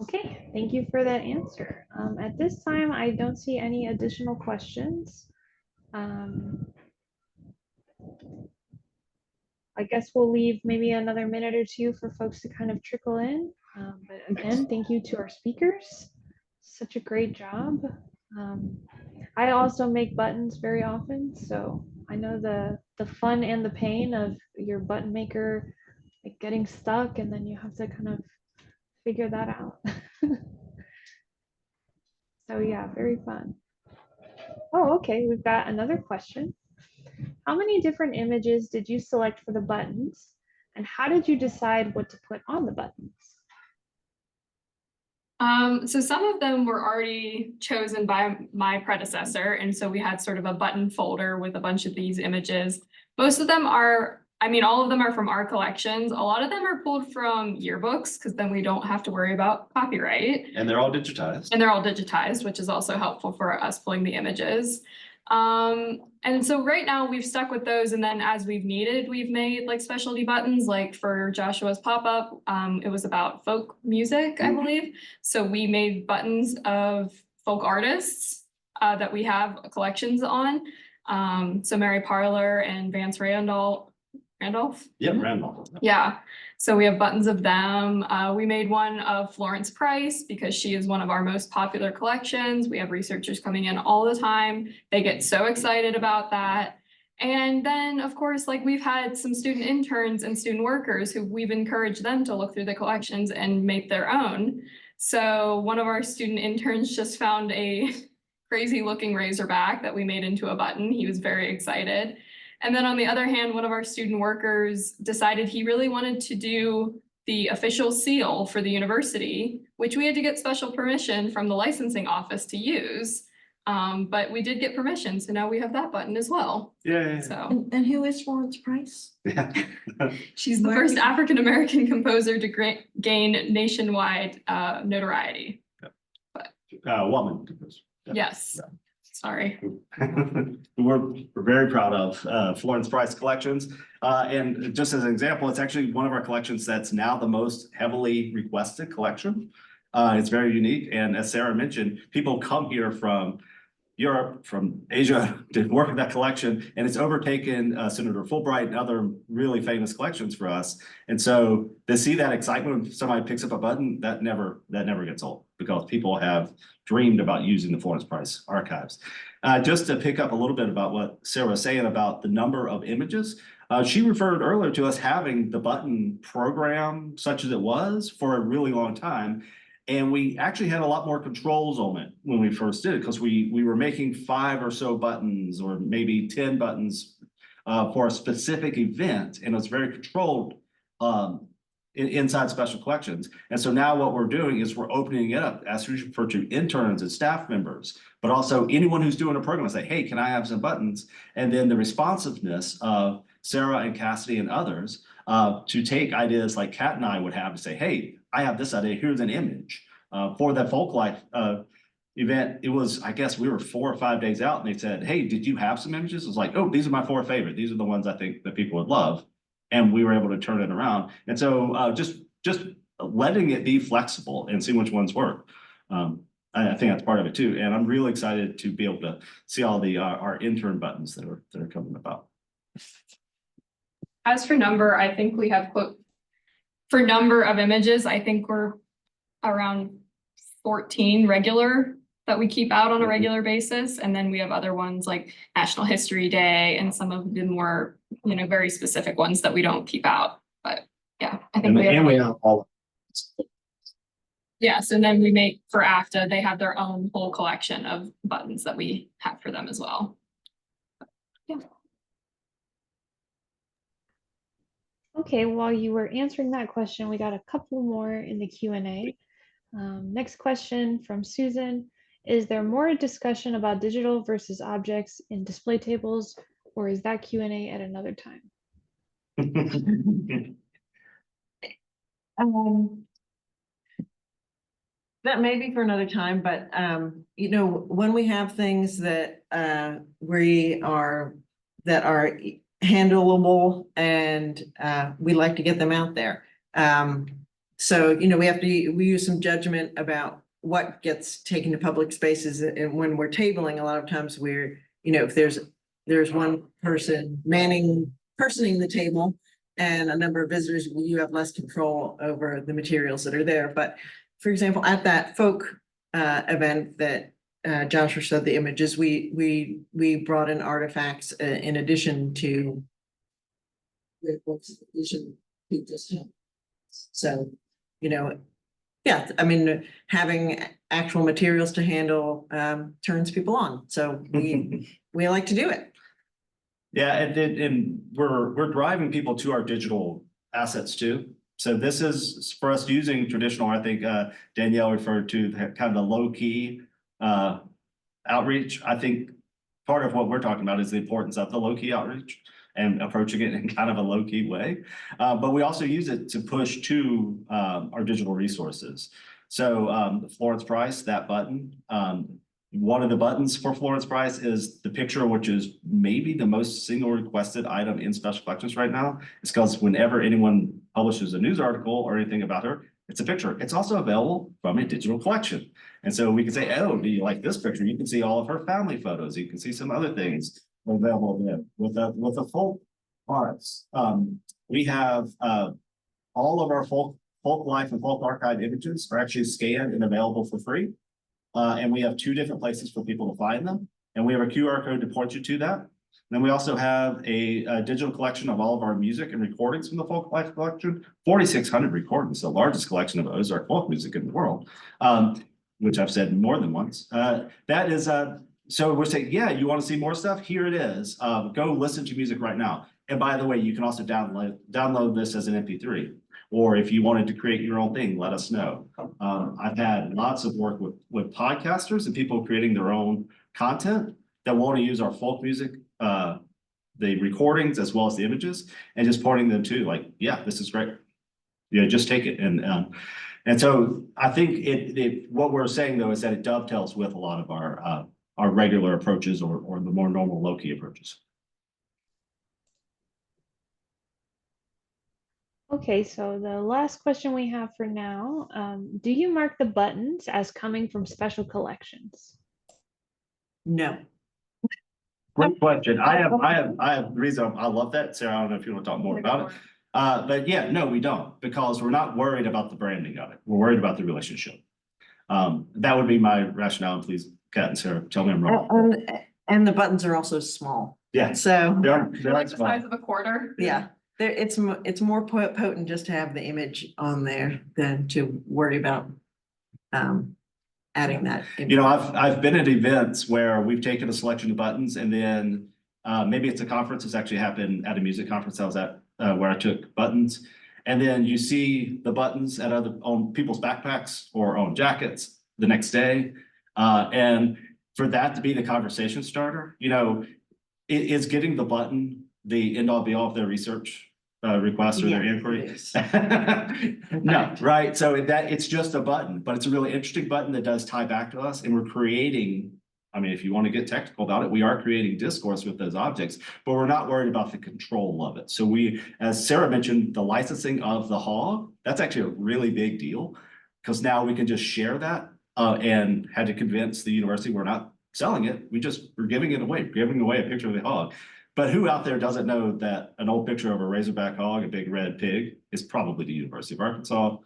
S4: Okay, thank you for that answer. At this time, I don't see any additional questions. I guess we'll leave maybe another minute or two for folks to kind of trickle in. But again, thank you to our speakers. Such a great job. I also make buttons very often, so I know the fun and the pain of your button maker like getting stuck, and then you have to kind of figure that out. So yeah, very fun. Oh, okay, we've got another question. How many different images did you select for the buttons, and how did you decide what to put on the buttons?
S3: So some of them were already chosen by my predecessor, and so we had sort of a button folder with a bunch of these images. Most of them are, I mean, all of them are from our collections. A lot of them are pulled from yearbooks, because then we don't have to worry about copyright.
S1: And they're all digitized.
S3: And they're all digitized, which is also helpful for us pulling the images. And so right now we've stuck with those, and then as we've needed, we've made like specialty buttons, like for Joshua's pop-up, it was about folk music, I believe. So we made buttons of folk artists that we have collections on. So Mary Parler and Vance Randolph.
S1: Yep, Randolph.
S3: Yeah, so we have buttons of them. We made one of Florence Price because she is one of our most popular collections. We have researchers coming in all the time. They get so excited about that. And then, of course, like we've had some student interns and student workers who we've encouraged them to look through the collections and make their own. So one of our student interns just found a crazy looking razorback that we made into a button. He was very excited. And then on the other hand, one of our student workers decided he really wanted to do the official seal for the university, which we had to get special permission from the licensing office to use. But we did get permission, so now we have that button as well.
S1: Yeah.
S3: So
S2: And who is Florence Price?
S1: Yeah.
S3: she's the first African-American composer to gain nationwide notoriety.
S1: Woman.
S3: Yes, sorry.
S1: We're very proud of Florence Price collections. And just as an example, it's actually one of our collections that's now the most heavily requested collection. It's very unique. And as Sara mentioned, people come here from Europe, from Asia to work in that collection, and it's overtaken Senator Fulbright and other really famous collections for us. And so to see that excitement when somebody picks up a button, that never gets old, because people have dreamed about using the Florence Price archives. Just to pick up a little bit about what Sara was saying about the number of images, she referred earlier to us having the button program such as it was for a really long time. And we actually had a lot more controls on it when we first did it, because we were making 5 or so buttons or maybe 10 buttons for a specific event, and it was very controlled inside special collections. And so now what we're doing is we're opening it up, as we refer to interns and staff members, but also anyone who's doing a program, say, hey, can I have some buttons? And then the responsiveness of Sara and Cassidy and others to take ideas like Kat and I would have to say, hey, I have this idea, here's an image. For that folk life event, it was, I guess we were 4 or 5 days out, and they said, hey, did you have some images? It was like, oh, these are my 4 favorite. These are the ones I think that people would love. And we were able to turn it around. And so just letting it be flexible and see which ones work. I think that's part of it too. And I'm really excited to be able to see all the our intern buttons that are coming about.
S3: As for number, I think we have for number of images, I think we're around 14 regular that we keep out on a regular basis. And then we have other ones like National History Day and some of the more, very specific ones that we don't keep out. But yeah, I think we have
S1: all.
S3: Yeah, so then we make for AFTA, they have their own whole collection of buttons that we have for them as well. Yeah.
S4: Okay, while you were answering that question, we got a couple more in the Q&A. Next question from Susan. Is there more discussion about digital versus objects in display tables, or is that Q&A at another time?
S2: That may be for another time, but you know, when we have things that that are handleable and we like to get them out there. So, you know, we use some judgment about what gets taken to public spaces, and when we're tabling, a lot of times we're, you know, if there's one person personing the table and a number of visitors, you have less control over the materials that are there. But for example, at that folk event that Joshua showed the images, we brought in artifacts in addition to the books that we just had. So, you know, yeah, I mean, having actual materials to handle turns people on. So we like to do it.
S1: Yeah, and we're driving people to our digital assets too. So this is for us using traditional, I think Danielle referred to kind of the low key outreach. I think part of what we're talking about is the importance of the low key outreach and approaching it in kind of a low key way. But we also use it to push to our digital resources. So Florence Price, that button, one of the buttons for Florence Price is the picture, which is maybe the most single requested item in special collections right now. It's because whenever anyone publishes a news article or anything about her, it's a picture. It's also available from a digital collection. And so we can say, oh, do you like this picture? You can see all of her family photos. You can see some other things available there with the folk arts. We have all of our folk life and folk archive images are actually scanned and available for free. And we have 2 different places for people to find them. And we have a QR code to point you to that. Then we also have a digital collection of all of our music and recordings from the Folk Life collection, 4,600 recordings, the largest collection of Ozark folk music in the world, which I've said more than once. That is, so we're saying, yeah, you want to see more stuff? Here it is. Go listen to music right now. And by the way, you can also download this as an MP3. Or if you wanted to create your own thing, let us know. I've had lots of work with podcasters and people creating their own content that want to use our folk music, the recordings as well as the images, and just pointing them to like, yeah, this is great. Yeah, just take it. And so I think what we're saying though is that it dovetails with a lot of our regular approaches or the more normal low-key approaches.
S4: Okay, so the last question we have for now, do you mark the buttons as coming from special collections?
S2: No.
S1: Great question. I have the reason I love that. Sarah, I don't know if you want to talk more about it. But yeah, no, we don't, because we're not worried about the branding of it. We're worried about the relationship. That would be my rationale. And please, Kat and Sarah, tell me I'm wrong.
S2: And the buttons are also small.
S1: Yeah.
S2: So
S1: They're
S3: Like the
S1: small.
S3: size of a quarter.
S2: yeah, it's more potent just to have the image on there than to worry about adding that.
S1: You know, I've been at events where we've taken a selection of buttons and then maybe it's a conference. It's actually happened at a music conference I was at where I took buttons. And then you see the buttons on people's backpacks or on jackets the next day. And for that to be the conversation starter, you know, is getting the button the end all be all of their research request or their inquiry? No, right? So it's just a button, but it's a really interesting button that does tie back to us. And we're creating, I mean, if you want to get technical about it, we are creating discourse with those objects, but we're not worried about the control of it. So we, as Sarah mentioned, the licensing of the hog, that's actually a really big deal because now we can just share that and had to convince the university we're not selling it. We're giving it away, giving away a picture of the hog. But who out there doesn't know that an old picture of a razorback hog, a big red pig, is probably the University of Arkansas,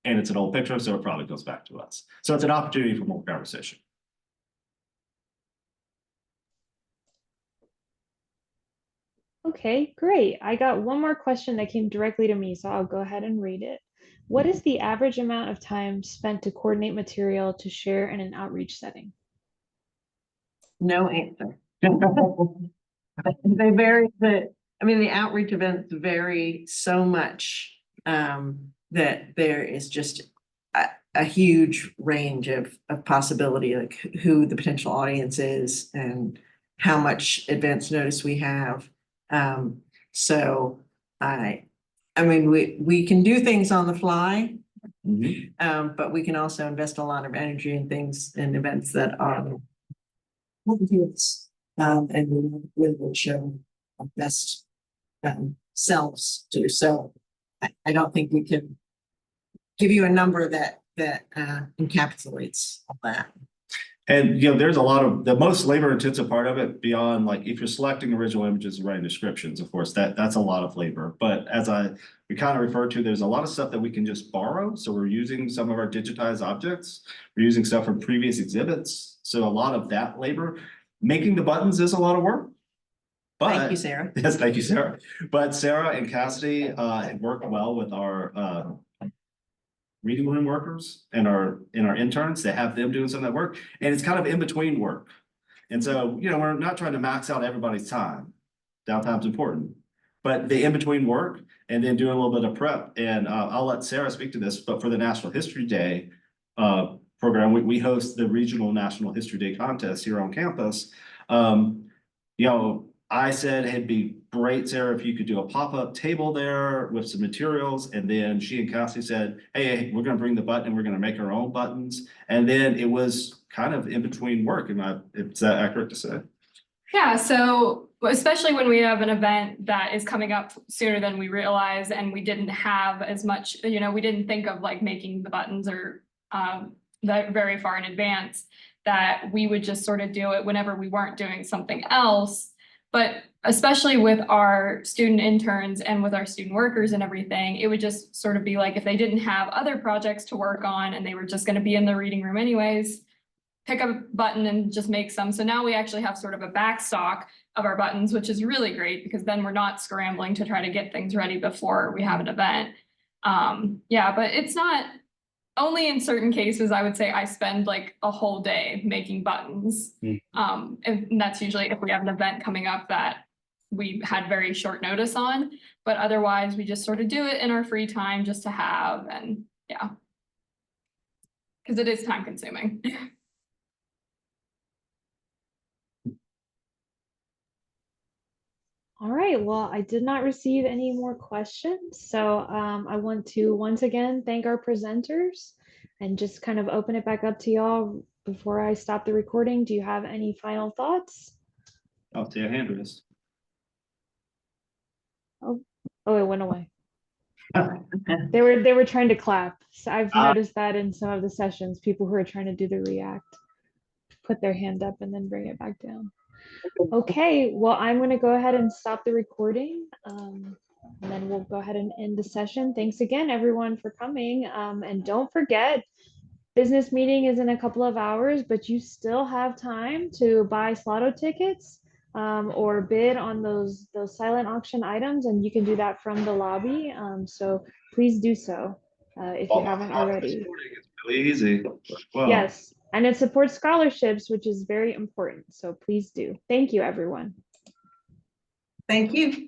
S1: and it's an old picture, so it probably goes back to us. So it's an opportunity for more conversation.
S4: Okay, great. I got one more question that came directly to me, so I'll go ahead and read it. What is the average amount of time spent to coordinate material to share in an outreach setting?
S2: No answer. They vary. I mean, the outreach events vary so much, that there is just a huge range of possibility, like who the potential audience is and how much advance notice we have. So I mean, we can do things on the fly, but we can also invest a lot of energy in things and events that are and we will show our best selves to. So I don't think we can give you a number that encapsulates all that.
S1: And, you know, there's a lot of, the most labor intensive part of it beyond, like, if you're selecting original images and writing descriptions, of course, that's a lot of labor. But as we kind of referred to, there's a lot of stuff that we can just borrow. So we're using some of our digitized objects. We're using stuff from previous exhibits. So a lot of that labor, making the buttons is a lot of work. But,
S2: Thank you, Sarah.
S1: yes, thank you, Sarah. But Sara and Cassidy have worked well with our reading room workers and our interns. They have them doing some of that work, and it's kind of in between work. And so, you know, we're not trying to max out everybody's time. Downtime's important, but the in between work and then doing a little bit of prep. And I'll let Sara speak to this, but for the National History Day program, we host the regional National History Day contest here on campus. You know, I said it'd be great, Sara, if you could do a pop-up table there with some materials. And then she and Cassie said, hey, we're gonna bring the button and we're gonna make our own buttons. And then it was kind of in between work. Is that accurate to say?
S3: Yeah, so especially when we have an event that is coming up sooner than we realize, and we didn't have as much, you know, we didn't think of like making the buttons or that very far in advance, that we would just sort of do it whenever we weren't doing something else. But especially with our student interns and with our student workers and everything, it would just sort of be like if they didn't have other projects to work on and they were just going to be in the reading room anyways, pick up a button and just make some. So now we actually have sort of a back stock of our buttons, which is really great because then we're not scrambling to try to get things ready before we have an event. Yeah, but it's not only in certain cases. I would say I spend like a whole day making buttons. And that's usually if we have an event coming up that we had very short notice on, but otherwise we just sort of do it in our free time just to have, and yeah, because it is time consuming.
S4: All right, well, I did not receive any more questions. So I want to once again thank our presenters and just kind of open it back up to y'all before I stop the recording. Do you have any final thoughts?
S1: I'll see your hand raised.
S4: Oh, it went away. They were trying to clap. So I've noticed that in some of the sessions, people who are trying to do the react put their hand up and then bring it back down. Okay, well, I'm going to go ahead and stop the recording, and then we'll go ahead and end the session. Thanks again, everyone, for coming. And don't forget, business meeting is in a couple of hours, but you still have time to buy Slotto tickets or bid on those silent auction items, and you can do that from the lobby. So please do so if you haven't already.
S1: It's really easy. Well,
S4: Yes, and it supports scholarships, which is very important. So please do. Thank you, everyone.
S2: Thank you.